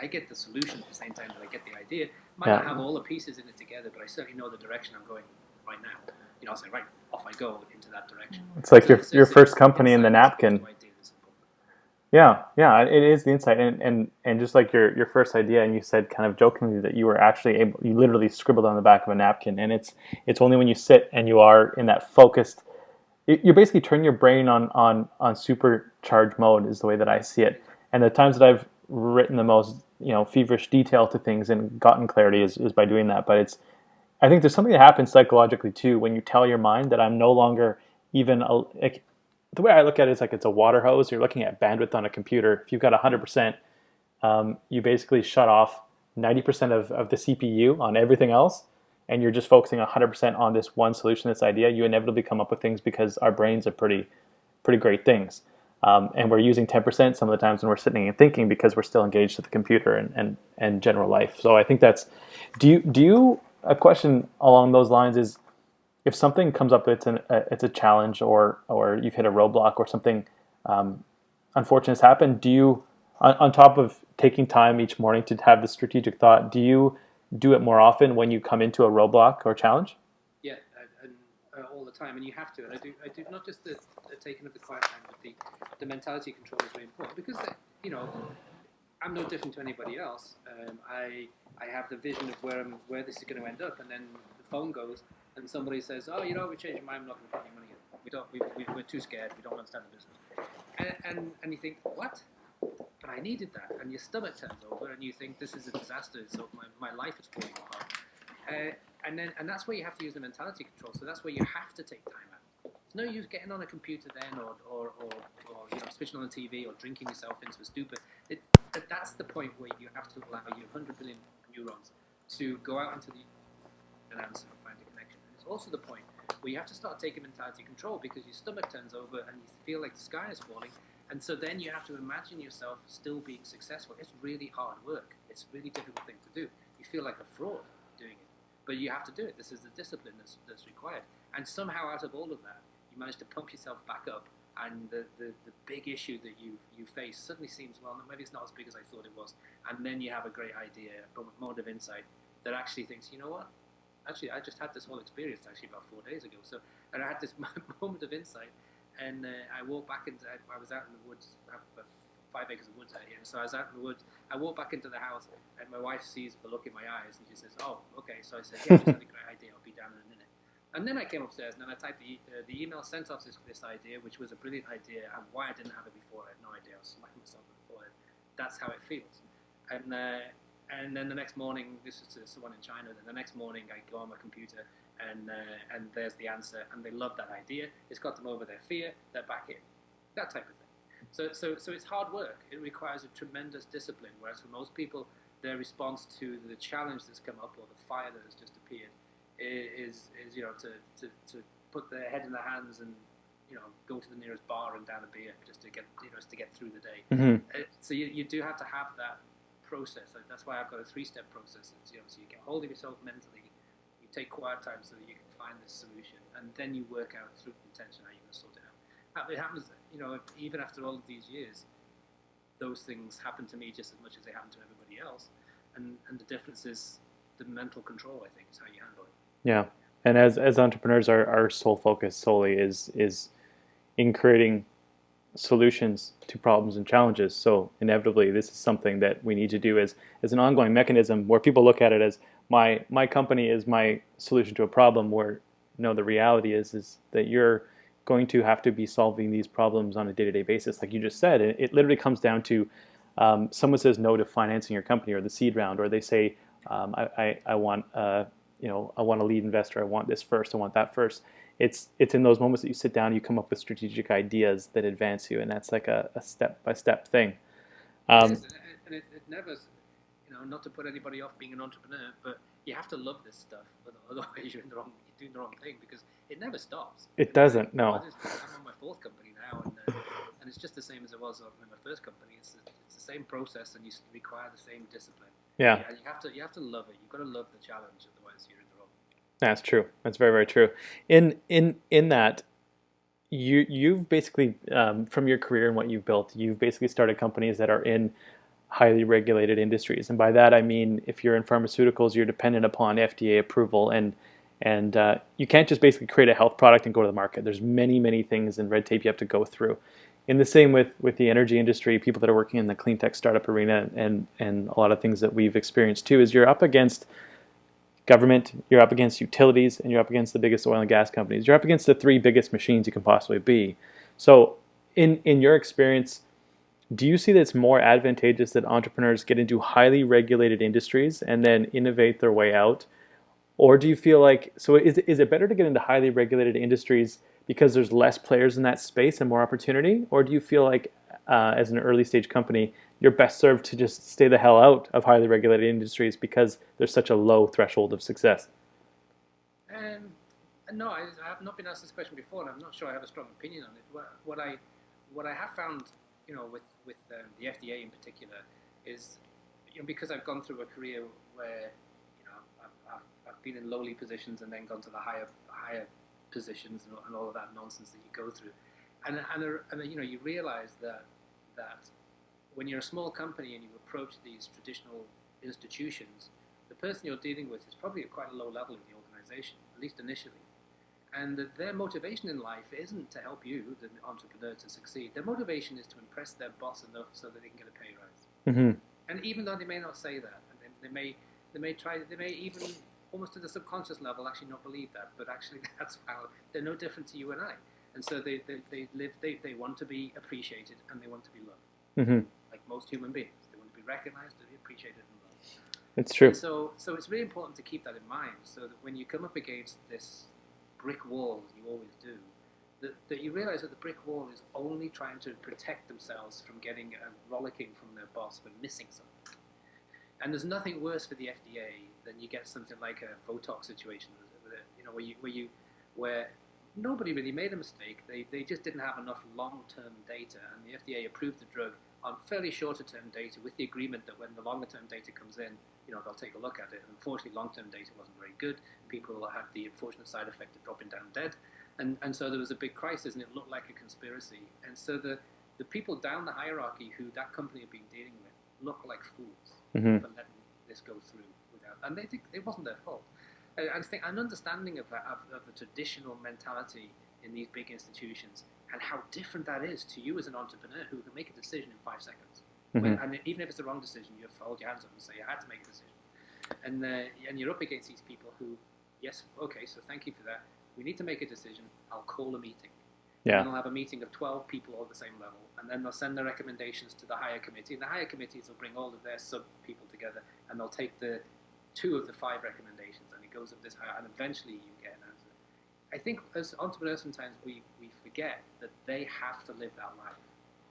I get the solution at the same time that I get the idea. Might not have all the pieces in it together, but I certainly know the direction I'm going right now. I'll say, right, off I go into that direction. It's like your So first company in the insight napkin. into ideas is important. Yeah, yeah, it is the insight, and just like your first idea, and you said kind of jokingly that you were actually able, you literally scribbled on the back of a napkin, and it's only when you sit and you are in that focused, you basically turn your brain on supercharged mode is the way that I see it, and the times that I've written the most feverish detail to things and gotten clarity is by doing that. But I think there's something that happens psychologically too when you tell your mind that I'm no longer even like, the way I look at it is like it's a water hose. You're looking at bandwidth on a computer. If you've got 100%, you basically shut off 90% of the CPU on everything else, and you're just focusing 100% on this one solution, this idea. You inevitably come up with things because our brains are pretty great things. And we're using 10% some of the times when we're sitting and thinking because we're still engaged with the computer and general life. So I think that's, do you, a question along those lines is, if something comes up, it's a challenge, or you've hit a roadblock, or something unfortunate has happened, do you, on top of taking time each morning to have the strategic thought, do you do it more often when you come into a roadblock or challenge? Yeah, and all the time, and you have to. And I do not just the taking of the quiet time, but the mentality control is very important because I'm no different to anybody else. I have the vision of where this is going to end up, and then the phone goes, and somebody says, "Oh, we changed your mind. We're not going to put any money in. We're too scared. We don't understand the business." And you think, what? But I needed that, and your stomach turns over, and you think this is a disaster. So my life is falling apart. And that's where you have to use the mentality control. So that's where you have to take time out. It's no use getting on a computer then, or switching on the TV, or drinking yourself into a stupor. That's the point where you have to allow your 100 billion neurons to go out into an answer and find a connection. And it's also the point where you have to start taking mentality control because your stomach turns over and you feel like the sky is falling. And so then you have to imagine yourself still being successful. It's really hard work. It's a really difficult thing to do. You feel like a fraud doing it. But you have to do it. This is the discipline that's required. And somehow out of all of that, you manage to pump yourself back up. And the big issue that you face suddenly seems, well, maybe it's not as big as I thought it was. And then you have a great idea, a moment of insight that actually thinks, you know what? Actually, I just had this whole experience actually about 4 days ago. So, and I had this moment of insight. And I walked back into, I was out in the woods, I have 5 acres of woods out here, and so I was out in the woods, I walked back into the house, and my wife sees the look in my eyes, and she says, oh, okay, so I said, yeah, I just had a great idea, I'll be down in a minute. And then I came upstairs, and then I typed the email, sent off this idea, which was a brilliant idea, and why I didn't have it before, I had no idea, I was smacking myself in the forehead. That's how it feels. And then the next morning, this is to someone in China, then the next morning I go on my computer, and there's the answer, and they love that idea. It's got them over their fear, they're back in, that type of thing. So it's hard work. It requires a tremendous discipline. Whereas for most people, their response to the challenge that's come up or the fire that has just appeared is to put their head in their hands and go to the nearest bar and down a beer just to get through the day. Mm-hmm. So you do have to have that process. That's why I've got a 3-step process. So you get hold of yourself mentally. Take quiet time so that you can find this solution, and then you work out through intention how you're going to sort it out. It happens, even after all of these years, those things happen to me just as much as they happen to everybody else, and the difference is the mental control, I think, is how you handle it. Yeah, and as entrepreneurs, our sole focus solely is in creating solutions to problems and challenges. So inevitably, this is something that we need to do as an ongoing mechanism where people look at it as my company is my solution to a problem, where the reality is that you're going to have to be solving these problems on a day-to-day basis. Like you just said, it literally comes down to someone says no to financing your company or the seed round, or they say I want I want a lead investor, I want this first, I want that first. It's in those moments that you sit down and you come up with strategic ideas that advance you, and that's like a step-by-step thing. And it never, not to put anybody off being an entrepreneur, but you have to love this stuff, otherwise you're doing the wrong thing, because it never stops. It doesn't, no. I'm on my 4th company now, and it's just the same as it was in my first company. It's the same process, and you require the same discipline. Yeah. And you have to love it. You've got to love the challenge, otherwise you're in the wrong. That's true. That's very, very true. In that, you've basically from your career and what you've built, you've basically started companies that are in highly regulated industries, and by that I mean if you're in pharmaceuticals, you're dependent upon FDA approval, and And you can't just basically create a health product and go to the market. There's many things and red tape you have to go through. In the same with the energy industry, people that are working in the clean tech startup arena, and a lot of things that we've experienced too, is you're up against government, you're up against utilities, and you're up against the biggest oil and gas companies. You're up against the three biggest machines you can possibly be. So in your experience, do you see that it's more advantageous that entrepreneurs get into highly regulated industries and then innovate their way out? Or do you feel like, so is it better to get into highly regulated industries because there's less players in that space and more opportunity? Or do you feel like, as an early stage company, you're best served to just stay the hell out of highly regulated industries because there's such a low threshold of success? Um, no, I have not been asked this question before, and I'm not sure I have a strong opinion on it. What I have found, with the FDA in particular, is, because I've gone through a career where, I've been in lowly positions and then gone to the higher positions, and all of that nonsense that you go through, and you realize that when you're a small company and you approach these traditional institutions, the person you're dealing with is probably at quite a low level in the organization, at least initially. And that their motivation in life isn't to help you, the entrepreneur, to succeed. Their motivation is to impress their boss enough so that they can get a pay rise. Mm-hmm. And even though they may not say that, and they may even, almost at the subconscious level, actually not believe that, but actually that's how they're no different to you and I. And so they want to be appreciated and they want to be loved. Mm-hmm. Like most human beings, they want to be recognized, to be appreciated, and loved. It's true. And so it's really important to keep that in mind, so that when you come up against this brick wall, as you always do, that you realize that the brick wall is only trying to protect themselves from getting a rollicking from their boss for missing something. And there's nothing worse for the FDA than you get something like a Botox situation, where nobody really made a mistake. They just didn't have enough long-term data, and the FDA approved the drug on fairly shorter-term data, with the agreement that when the longer-term data comes in, they'll take a look at it. And unfortunately, long-term data wasn't very good. People had the unfortunate side effect of dropping down dead. And so there was a big crisis, and it looked like a conspiracy. And so the people down the hierarchy who that company had been dealing with looked like fools for letting this go through without. And they think it wasn't their fault. I think an understanding of the traditional mentality in these big institutions, and how different that is to you as an entrepreneur who can make a decision in 5 seconds. And even if it's the wrong decision, you have to hold your hands up and say, I had to make a decision. And you're up against these people who, yes, okay, so thank you for that. We need to make a decision. I'll call a meeting. Yeah. And then I'll have a meeting of 12 people all at the same level. And then they'll send their recommendations to the higher committee. And the higher committees will bring all of their sub-people together, and they'll take the 2 of the 5 recommendations, and it goes up this high, and eventually you get an answer. I think as entrepreneurs sometimes we forget that they have to live that life.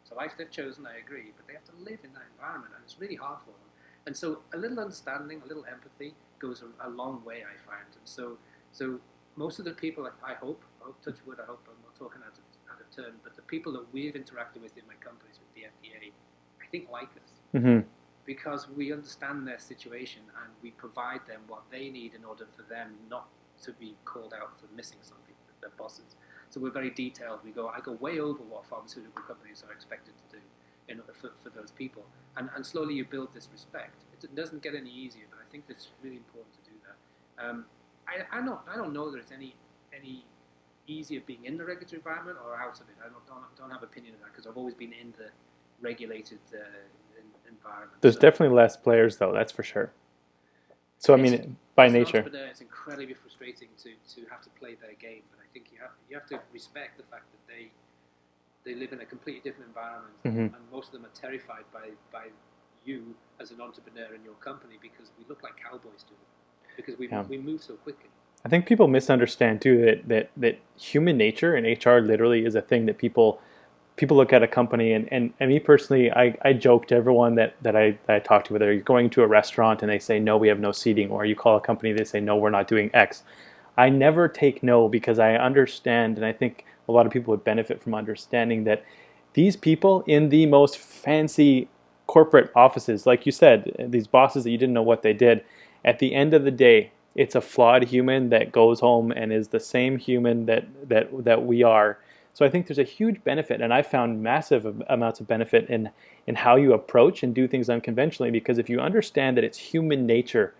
It's a life they've chosen, I agree, but they have to live in that environment, and it's really hard for them. And so a little understanding, a little empathy goes a long way, I find. And so most of the people, I hope, touch wood, I hope I'm not talking out of turn, but the people that we've interacted with in my companies with the FDA, I think like us. Because we understand their situation, and we provide them what they need in order for them not to be called out for missing something with their bosses. So we're very detailed. I go way over what pharmaceutical companies are expected to do for those people. And slowly you build this respect. It doesn't get any easier, but I think it's really important to do that. I don't know that it's any easier being in the regulatory environment or out of it. I don't have opinion on that, because I've always been in the regulated environment. There's definitely less players, though, that's for sure. So, I mean, by nature, it's incredibly frustrating to have to play their game. But I think you have to respect the fact that they live in a completely different environment, and most of them are terrified by you as an entrepreneur in your company, because we look like cowboys to them, because we move so quickly. I think people misunderstand too that human nature and HR literally is a thing that people look at a company, and me personally, I joke to everyone that I talk to, whether you're going to a restaurant and they say, no, we have no seating, or you call a company, they say, no, we're not doing X. I never take no, because I understand, and I think a lot of people would benefit from understanding that these people in the most fancy corporate offices, like you said, these bosses that you didn't know what they did, at the end of the day, it's a flawed human that goes home and is the same human that we are. So I think there's a huge benefit, and I found massive amounts of benefit in how you approach and do things unconventionally, because if you understand that it's human nature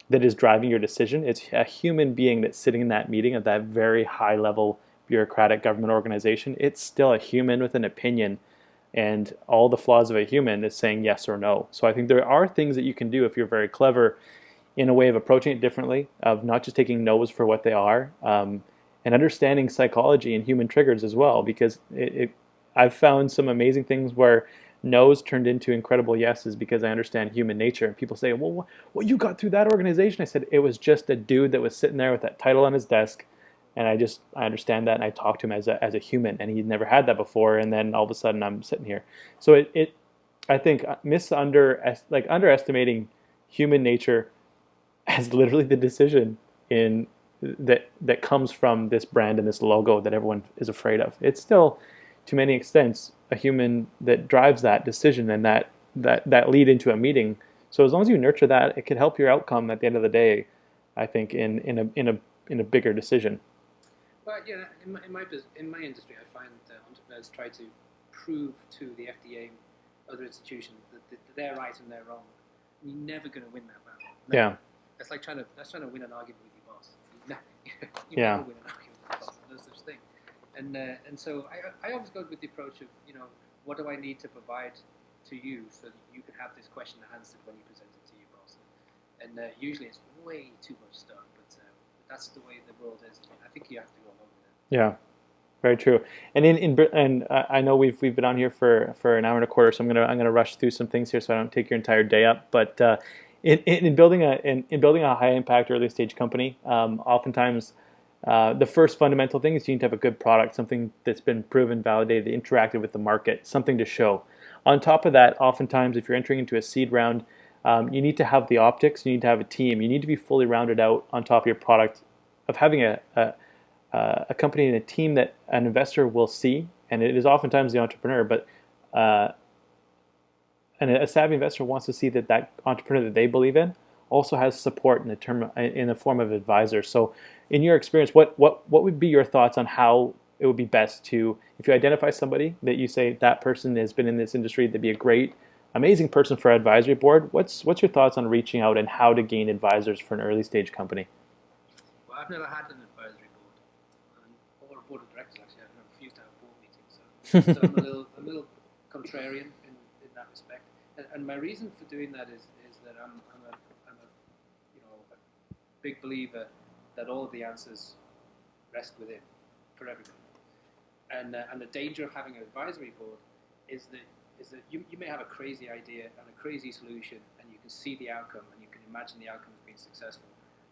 that is driving your decision. It's a human being that's sitting in that meeting at that very high level bureaucratic government organization. It's still a human with an opinion, and all the flaws of a human is saying yes or no. So I think there are things that you can do if you're very clever in a way of approaching it differently, of not just taking no's for what they are, and understanding psychology and human triggers as well. Because I've found some amazing things where no's turned into incredible yeses because I understand human nature. And people say, "Well, what you got through that organization?" I said, "It was just a dude that was sitting there with that title on his desk." And I understand that, and I talk to him as a human, and he'd never had that before. And then all of a sudden, I'm sitting here. So I think underestimating human nature as literally the decision in that comes from this brand and this logo that everyone is afraid of. It's still, to many extents, a human that drives that decision and that lead into a meeting. So as long as you nurture that, it can help your outcome at the end of the day. I think in a bigger decision. Well, yeah, in my industry, I find that entrepreneurs try to prove to the FDA, other institutions, that they're right and they're wrong. And you're never going to win that battle. Never. Yeah. That's like trying to win an argument with your boss. You Yeah. never win an argument with your boss. No such thing. And so I always go with the approach of, what do I need to provide to you so that you can have this question answered when you present it to your boss. And usually it's way too much stuff, but that's the way the world is. I think you have to go along with it. Yeah. Very true. And I know we've been on here for an hour and a quarter, so I'm gonna rush through some things here so I don't take your entire day up. But in building a high impact early stage company, oftentimes the first fundamental thing is you need to have a good product, something that's been proven, validated, interacted with the market, something to show. On top of that, oftentimes if you're entering into a seed round, you need to have the optics, you need to have a team, you need to be fully rounded out on top of your product, of having a company and a team that an investor will see, and it is oftentimes the entrepreneur, but and a savvy investor wants to see that entrepreneur that they believe in also has support in the form of advisors. So, in your experience, what would be your thoughts on how it would be best to, if you identify somebody that you say that person has been in this industry, they'd be a great, amazing person for an advisory board. What's your thoughts on reaching out and how to gain advisors for an early stage company? Well, I've never had an advisory board, or a board of directors. Actually, I've never refused to have board meetings, so I'm a little contrarian in that respect. And my reason for doing that is that I'm a big believer that all of the answers rest within for everybody. And the danger of having an advisory board is that you may have a crazy idea and a crazy solution, and you can see the outcome and you can imagine the outcome as being successful.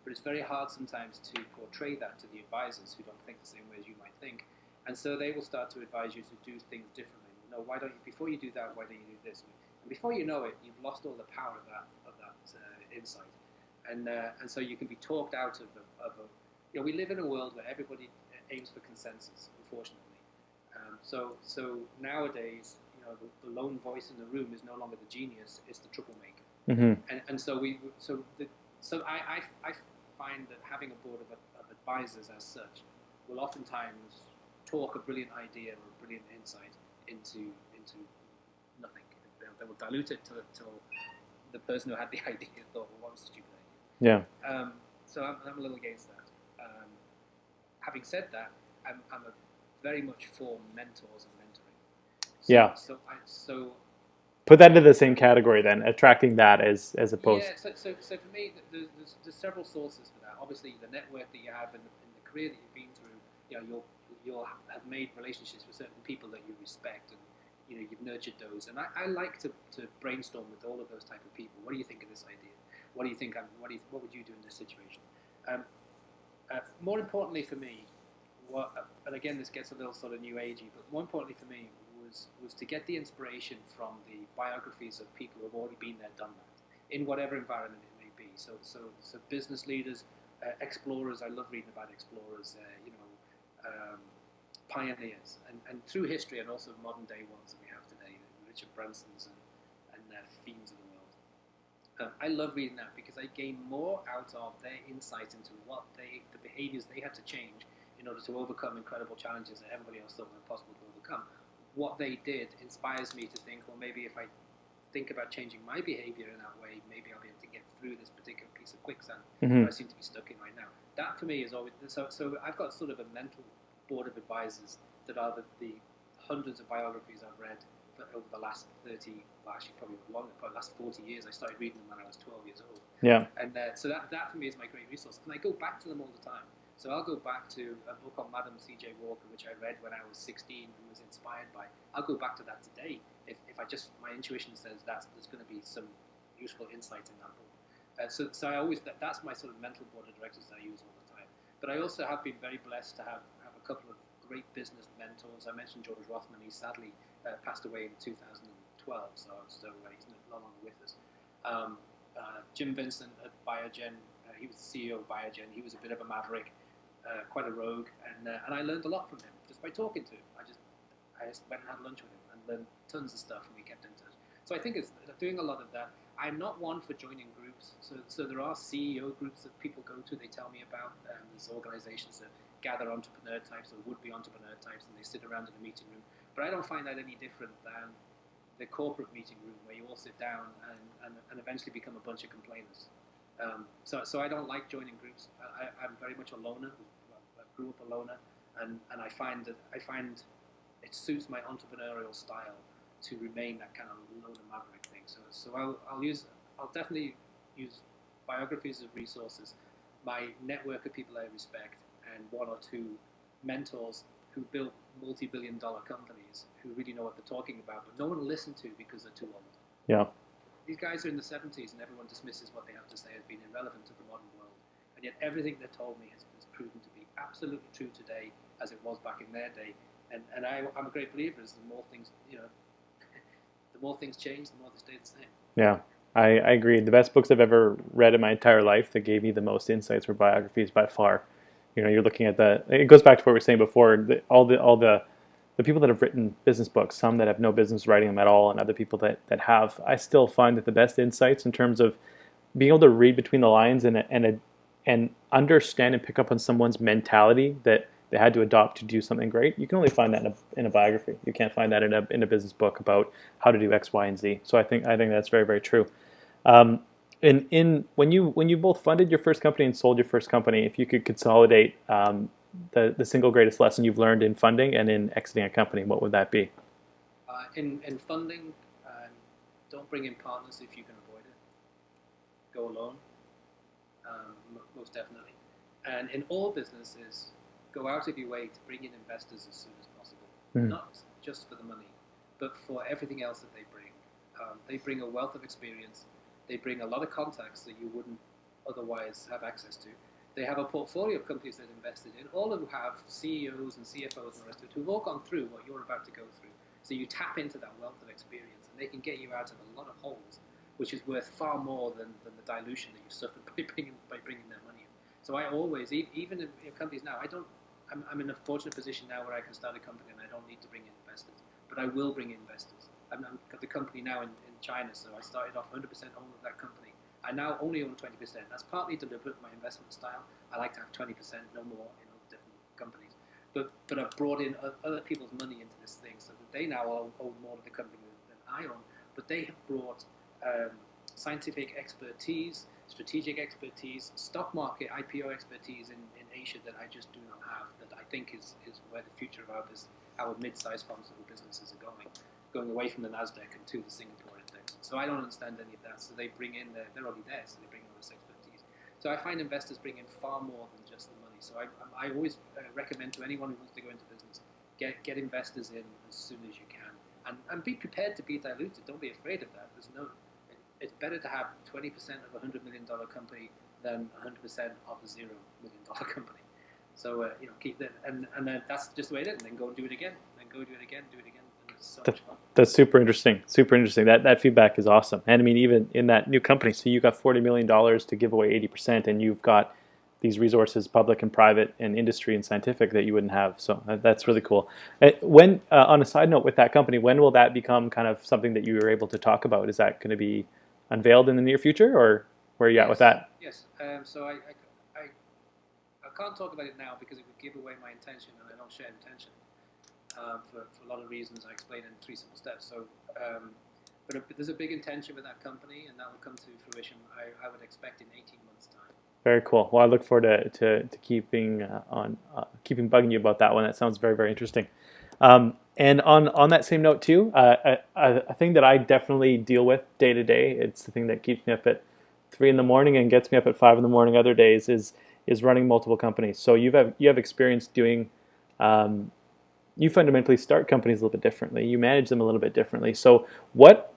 But it's very hard sometimes to portray that to the advisors who don't think the same way as you might think. And so they will start to advise you to do things differently. No, why don't you, before you do that, why don't you do this? And before you know it, you've lost all the power of that insight. And so you can be talked out of we live in a world where everybody aims for consensus, unfortunately. So nowadays, the lone voice in the room is no longer the genius; it's the troublemaker. Mm-hmm. And so I find that having a board of advisors as such will oftentimes talk a brilliant idea or a brilliant insight into nothing. They will dilute it till the person who had the idea thought, well, what was a stupid idea? Yeah. So I'm a little against that. Having said that, I'm a very much for mentors and mentoring. Yeah. So put that into the same category then, attracting that as opposed. Yeah. So for me, there's several sources for that. Obviously, the network that you have and the career that you've been through. You'll have made relationships with certain people that you respect, and you've nurtured those. And I like to brainstorm with all of those type of people. What do you think of this idea? What do you think? What would you do in this situation? More importantly for me, and again this gets a little sort of new agey, but more importantly for me was to get the inspiration from the biographies of people who have already been there, done that, in whatever environment it may be. So business leaders, explorers. I love reading about explorers. Pioneers, and through history, and also modern day ones that we have today, Richard Branson's and themes of the world. I love reading that because I gain more out of their insight into the behaviors they had to change in order to overcome incredible challenges that everybody else thought were impossible to overcome. What they did inspires me to think, well, maybe if I think about changing my behavior in that way, maybe I'll be able to get through this particular piece of quicksand Mm-hmm. that I seem to be stuck in right now. That for me is always so. So I've got sort of a mental board of advisors that are the hundreds of biographies I've read over the last 30, well, actually probably longer, probably the last 40 years. I started reading them when I was 12 years old. Yeah. And so that for me is my great resource. And I go back to them all the time. So I'll go back to a book on Madam C.J. Walker, which I read when I was 16 and was inspired by. I'll go back to that today if I just, my intuition says there's going to be some useful insight in that book. So I always, that's my sort of mental board of directors that I use all the time. But I also have been very blessed to have a couple of great business mentors. I mentioned George Rothman. He sadly passed away in 2012, so he's no longer with us. Jim Vincent at Biogen, he was the CEO of Biogen. He was a bit of a maverick, quite a rogue, and I learned a lot from him just by talking to him. I just went and had lunch with him and learned tons of stuff, and we kept in touch. So I think it's doing a lot of that. I'm not one for joining groups, so there are CEO groups that people go to. They tell me about. There's organizations that gather entrepreneur types or would-be entrepreneur types, and they sit around in a meeting room. But I don't find that any different than the corporate meeting room where you all sit down and eventually become a bunch of complainers. So I don't like joining groups. I'm very much a loner. I grew up a loner, and I find it suits my entrepreneurial style to remain that kind of loner maverick thing. So I'll definitely use biographies as resources, my network of people I respect, and one or two mentors who built multi-billion-dollar companies who really know what they're talking about, but no one will listen to because they're too old. Yeah. These guys are in the 70s, and everyone dismisses what they have to say as being irrelevant to the modern world. And yet everything they told me has proven to be absolutely true today as it was back in their day. And I'm a great believer is the more things, the more things change, the more they stay the same. Yeah, I agree. The best books I've ever read in my entire life that gave me the most insights were biographies by far. You're looking at it goes back to what we were saying before, all the people that have written business books, some that have no business writing them at all, and other people that have. I still find that the best insights in terms of being able to read between the lines and understand and pick up on someone's mentality that they had to adopt to do something great. You can only find that in a biography. You can't find that in a business book about how to do X, Y, and Z. So I think that's very, very true. When you both funded your first company and sold your first company, if you could consolidate the single greatest lesson you've learned in funding and in exiting a company, what would that be? In funding, don't bring in partners if you can avoid it. Go alone, most definitely. And in all businesses, go out of your way to bring in investors as soon as possible. Not just for the money, but for everything else that they bring. They bring a wealth of experience. They bring a lot of contacts that you wouldn't otherwise have access to. They have a portfolio of companies they've invested in, all of them have CEOs and CFOs and the rest of it who've all gone through what you're about to go through. So you tap into that wealth of experience, and they can get you out of a lot of holes, which is worth far more than the dilution that you've suffered by bringing their money in. So I always, even in companies now, I'm in a fortunate position now where I can start a company and I don't need to bring in investors, but I will bring in investors. I've got the company now in China, so I started off 100% owner of that company. I now only own 20%. That's partly deliberate, my investment style. I like to have 20%, no more, in all different companies. But I've brought in other people's money into this thing, so that they now own more of the company than I own. But they have brought scientific expertise, strategic expertise, stock market IPO expertise in Asia that I just do not have. That I think is where the future of our mid-sized pharmaceutical businesses are going away from the Nasdaq and to the Singapore index. So I don't understand any of that. So they bring in they're already there, so they bring in all this expertise. So I find investors bring in far more than just the money. So I always recommend to anyone who wants to go into business, get investors in as soon as you can, and be prepared to be diluted. Don't be afraid of that. It's better to have 20% of a $100 million company than 100% of a $0 million company. So keep that, and that's just the way it is. And then go and do it again, and then go do it again, do it again. And it's so much fun. That's super interesting. Super interesting. That feedback is awesome. And I mean, even in that new company, so you got $40 million to give away 80%, and you've got these resources, public and private, and industry and scientific that you wouldn't have. So that's really cool. When, on a side note, with that company, when will that become kind of something that you are able to talk about? Is that going to be unveiled in the near future, or where are you at with that? Yes. So I can't talk about it now because it would give away my intention, and I don't share intention for a lot of reasons I explained in 3 simple steps. So but there's a big intention with that company, and that will come to fruition. I would expect in 18 months' time. Very cool. Well, I look forward to keeping keeping bugging you about that one. That sounds very, very interesting. And on that same note too, a thing that I definitely deal with day to day. It's the thing that keeps me up at 3 in the morning and gets me up at 5 in the morning other days. Is running multiple companies. So you have experience doing. You fundamentally start companies a little bit differently. You manage them a little bit differently. So what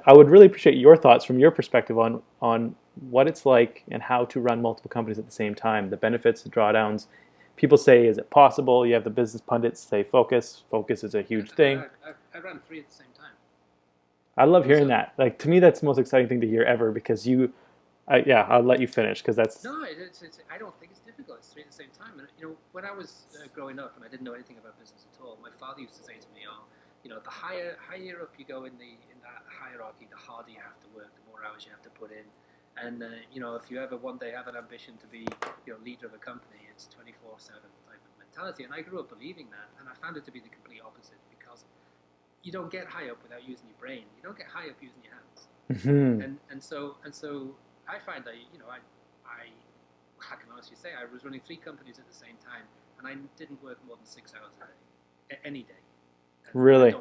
I would really appreciate your thoughts from your perspective on what it's like and how to run multiple companies at the same time, the benefits, the drawdowns. People say, is it possible? You have the business pundits say focus. Focus is a huge thing. I ran three at the same time. I love hearing So that. Like to me, that's the most exciting thing to hear ever because yeah, I'll let you finish because that's no, I don't think it's difficult. It's three at the same time. And when I was growing up and I didn't know anything about business at all, my father used to say to me, "Oh, the higher up you go in that hierarchy, the harder you have to work, the more hours you have to put in. And if you ever one day have an ambition to be leader of a company, it's 24/7 type of mentality." And I grew up believing that, and I found it to be the complete opposite because you don't get high up without using your brain. You don't get high up using your hands. Mhm. And so I find that I can honestly say I was running three companies at the same time, and I didn't work more than 6 hours a day, any day. Really.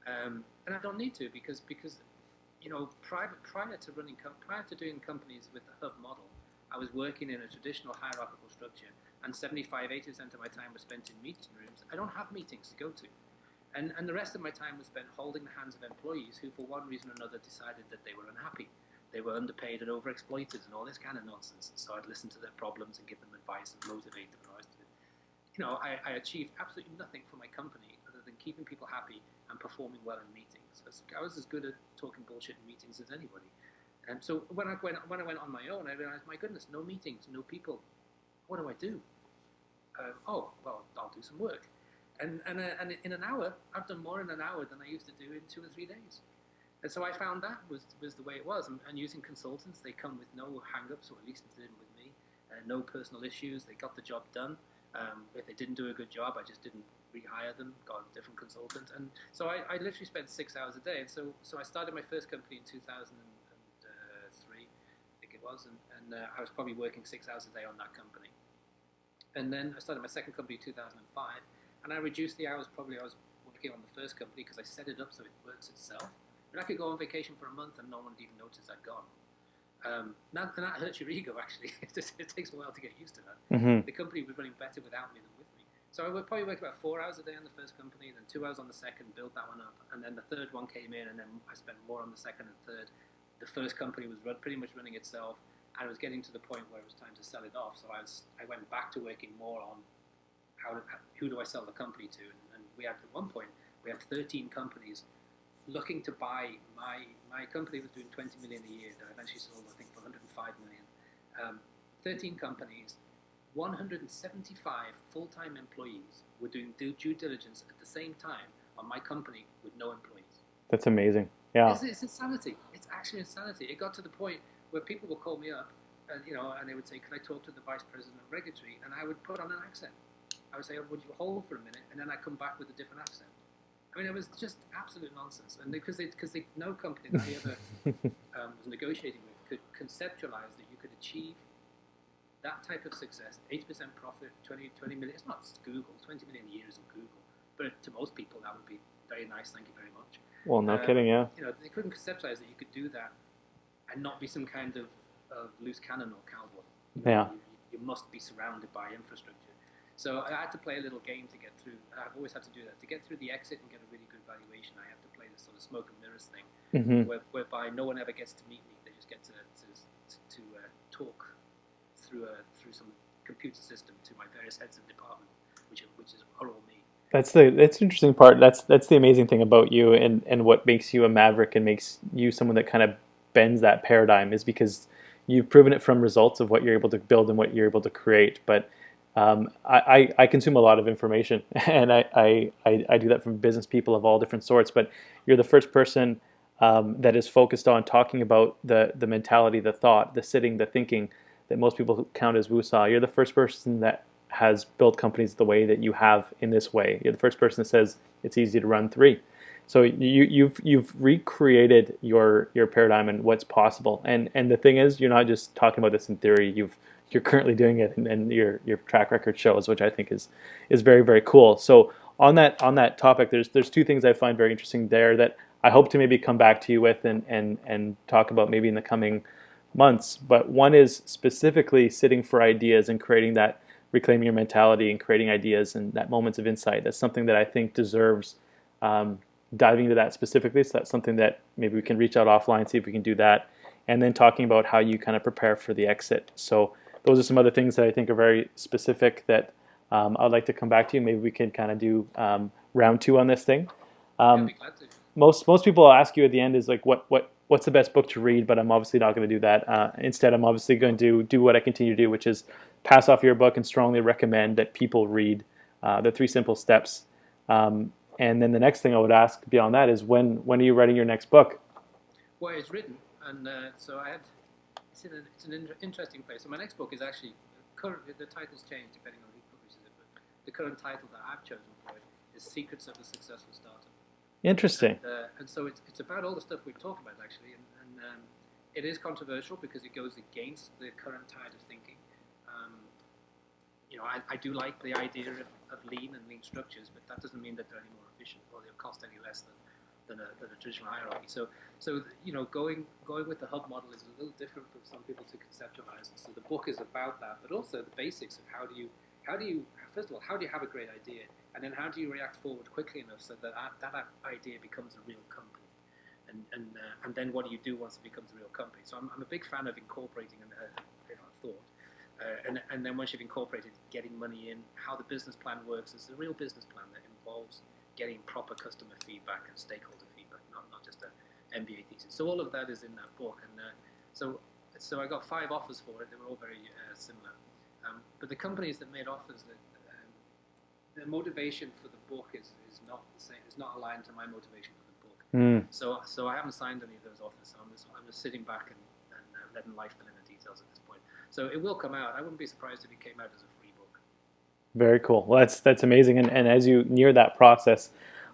And I don't need to because prior to doing companies with the hub model, I was working in a traditional hierarchical structure, and 75-80% of my time was spent in meeting rooms. I don't have meetings to go to. And the rest of my time was spent holding the hands of employees who, for one reason or another, decided that they were unhappy. They were underpaid and overexploited and all this kind of nonsense. And so I'd listen to their problems and give them advice and motivate them and all the rest of it. I achieved absolutely nothing for my company other than keeping people happy and performing well in meetings. I was as good at talking bullshit in meetings as anybody. And so when I went on my own, I realized, my goodness, no meetings, no people. What do I do? Oh, well, I'll do some work. And in an hour, I've done more in an hour than I used to do in 2 or 3 days. And so I found that was the way it was. And using consultants, they come with no hang-ups, or at least they didn't with me, no personal issues. They got the job done. If they didn't do a good job, I just didn't rehire them, got a different consultant. And so I literally spent 6 hours a day. And so I started my first company in 2003, I think it was, and I was probably working 6 hours a day on that company. And then I started my second company in 2005, and I reduced the hours probably I was working on the first company because I set it up so it works itself. And I could go on vacation for a month and no one would even notice I'd gone. And that hurts your ego, actually. It takes a while to get used to that. Mm-hmm. The company was running better without me than with me. So I would probably work about 4 hours a day on the first company, then 2 hours on the second, build that one up. And then the third one came in, and then I spent more on the second and third. The first company was pretty much running itself, and it was getting to the point where it was time to sell it off. So I went back to working more on who do I sell the company to. And we had, at one point, we had 13 companies looking to buy my company. Was doing 20 million a year that I eventually sold, I think, for 105 million. 13 companies, 175 full-time employees were doing due diligence at the same time on my company with no employees. That's amazing. Yeah. It's insanity. It's actually insanity. It got to the point where people would call me up and they would say, "Can I talk to the vice president of regulatory?" And I would put on an accent. I would say, "Oh, would you hold for a minute?" And then I'd come back with a different accent. I mean, it was just absolute nonsense. And because no company that I ever was negotiating with could conceptualize that you could achieve that type of success, 80% profit, 20 million. It's not Google, 20 million a year isn't Google. But to most people, that would be very nice. Thank you very much. Well, no kidding, yeah. They couldn't conceptualize that you could do that and not be some kind of loose cannon or cowboy. Yeah. You must be surrounded by infrastructure. So I had to play a little game to get through. I've always had to do that. To get through the exit and get a really good valuation, I have to play this sort of smoke and mirrors thing, whereby no one ever gets to meet me. They just get to talk through some computer system to my various heads of department, which are all me. That's the interesting part. That's the amazing thing about you, and what makes you a maverick and makes you someone that kind of bends that paradigm is because you've proven it from results of what you're able to build and what you're able to create. But I consume a lot of information, and I do that from business people of all different sorts. But you're the first person that is focused on talking about the mentality, the thought, the sitting, the thinking that most people count as wusa. You're the first person that has built companies the way that you have in this way. You're the first person that says it's easy to run three. So you've recreated your paradigm and what's possible. And the thing is, you're not just talking about this in theory. You're currently doing it, and your track record shows, which I think is very very cool. So on that topic, there's two things I find very interesting there that I hope to maybe come back to you with and talk about maybe in the coming months. But one is specifically sitting for ideas and creating that, reclaiming your mentality and creating ideas and that moments of insight. That's something that I think deserves diving into that specifically. So that's something that maybe we can reach out offline, see if we can do that. And then talking about how you kind of prepare for the exit. So those are some other things that I think are very specific that I'd like to come back to you. Maybe we can kind of do round two on this thing. Yeah, be glad to. Most people will ask you at the end is like, what's the best book to read? But I'm obviously not going to do that. Instead, I'm obviously going to do what I continue to do, which is pass off your book and strongly recommend that people read the Three Simple Steps. And then the next thing I would ask beyond that is when are you writing your next book? Well, it's written, and so I had. It's an interesting place. So my next book is actually currently the title's changed depending on who publishes it, but the current title that I've chosen for it is Secrets of a Successful Startup. Interesting. And so it's about all the stuff we've talked about actually, and it is controversial because it goes against the current tide of thinking. I do like the idea of lean and lean structures, but that doesn't mean that they're any more efficient or they'll cost any less than a traditional hierarchy. So going with the hub model is a little different for some people to conceptualize. And so the book is about that, but also the basics of how do you first of all, how do you have a great idea, and then how do you react forward quickly enough so that idea becomes a real company, and then what do you do once it becomes a real company? So I'm a big fan of incorporating a thought. And then once you've incorporated getting money in, how the business plan works is a real business plan that involves getting proper customer feedback and stakeholder feedback, not just an MBA thesis. So all of that is in that book, and so I got 5 offers for it. They were all very similar, but the companies that made offers, their motivation for the book is not the same. It's not aligned to my motivation for the book. So I haven't signed any of those offers. So I'm just sitting back and letting life fill in the details at this point. So it will come out. I wouldn't be surprised if it came out as a free book. Very cool. Well, that's amazing. And as you near that process,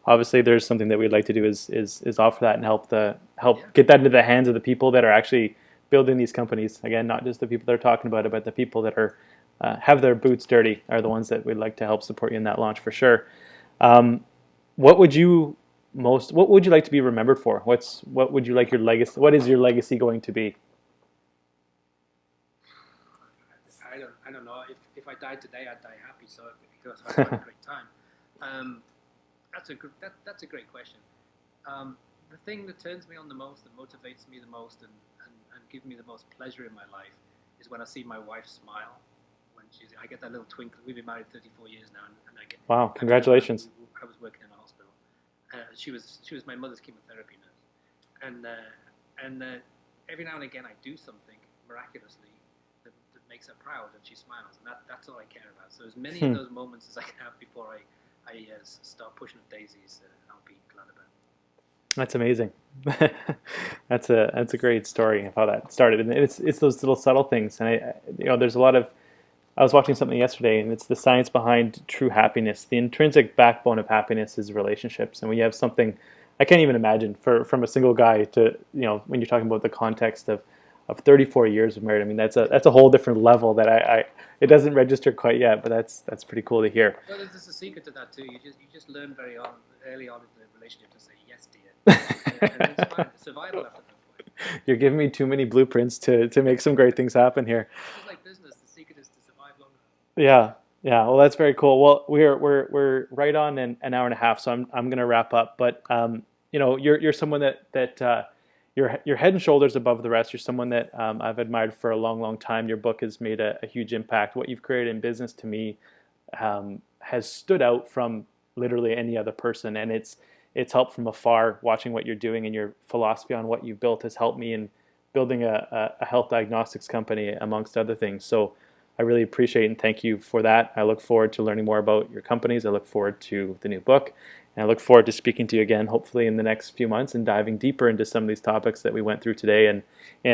obviously there's something that we'd like to do is offer that and help get that into the hands of the people that are actually building these companies. Again, not just the people that are talking about it, but the people that are have their boots dirty are the ones that we'd like to help support you in that launch for sure. What would you like to be remembered for? What would you like your legacy? What is your legacy going to be? I don't know. If I died today, I'd die happy. So because I had a great time. That's a great question. The thing that turns me on the most, that motivates me the most, and gives me the most pleasure in my life is when I see my wife smile. I get that little twinkle. We've been married 34 years now, and I get. Wow! Congratulations. I was working in a hospital. She was my mother's chemotherapy nurse, and every now and again I do something miraculously that makes her proud, and she smiles, and that's all I care about. So as many of those moments as I can have before I start pushing up daisies, I'll be glad about it. That's amazing. That's a great story of how that started, and it's those little subtle things. And there's a lot of. I was watching something yesterday, and it's the science behind true happiness. The intrinsic backbone of happiness is relationships, and we have something I can't even imagine from a single guy to when you're talking about the context of 34 years of marriage. I mean that's a whole different level that it doesn't register quite yet, but that's pretty cool to hear. Well, there's a secret to that too. You just learn very early on in the relationship to say yes, dear, and it's fine. It's survival after that point. You're giving me too many blueprints to make some great things happen here. It's like business. The secret is to survive longer. Yeah. Well, that's very cool. Well, we're right on an hour and a half, so I'm going to wrap up. But you're someone that you're head and shoulders above the rest. You're someone that I've admired for a long, long time. Your book has made a huge impact. What you've created in business to me has stood out from literally any other person, and it's helped from afar. Watching what you're doing and your philosophy on what you've built has helped me in building a health diagnostics company, amongst other things. So I really appreciate and thank you for that. I look forward to learning more about your companies. I look forward to the new book. And I look forward to speaking to you again, hopefully in the next few months, and diving deeper into some of these topics that we went through today, and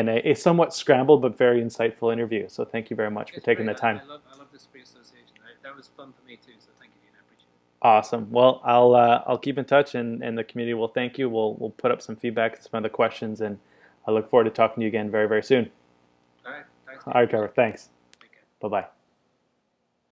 a somewhat scrambled but very insightful interview. So thank you very much for taking the time. I love this free association. That was fun for me too, so thank you, Dean. I appreciate Awesome. Well, I'll keep in touch, and the community will thank you. We'll put up some feedback and some other questions, and I look forward to talking to you again very, very soon. All right, thanks, All Steve. right, Trevor. Thanks. Take care. Bye bye.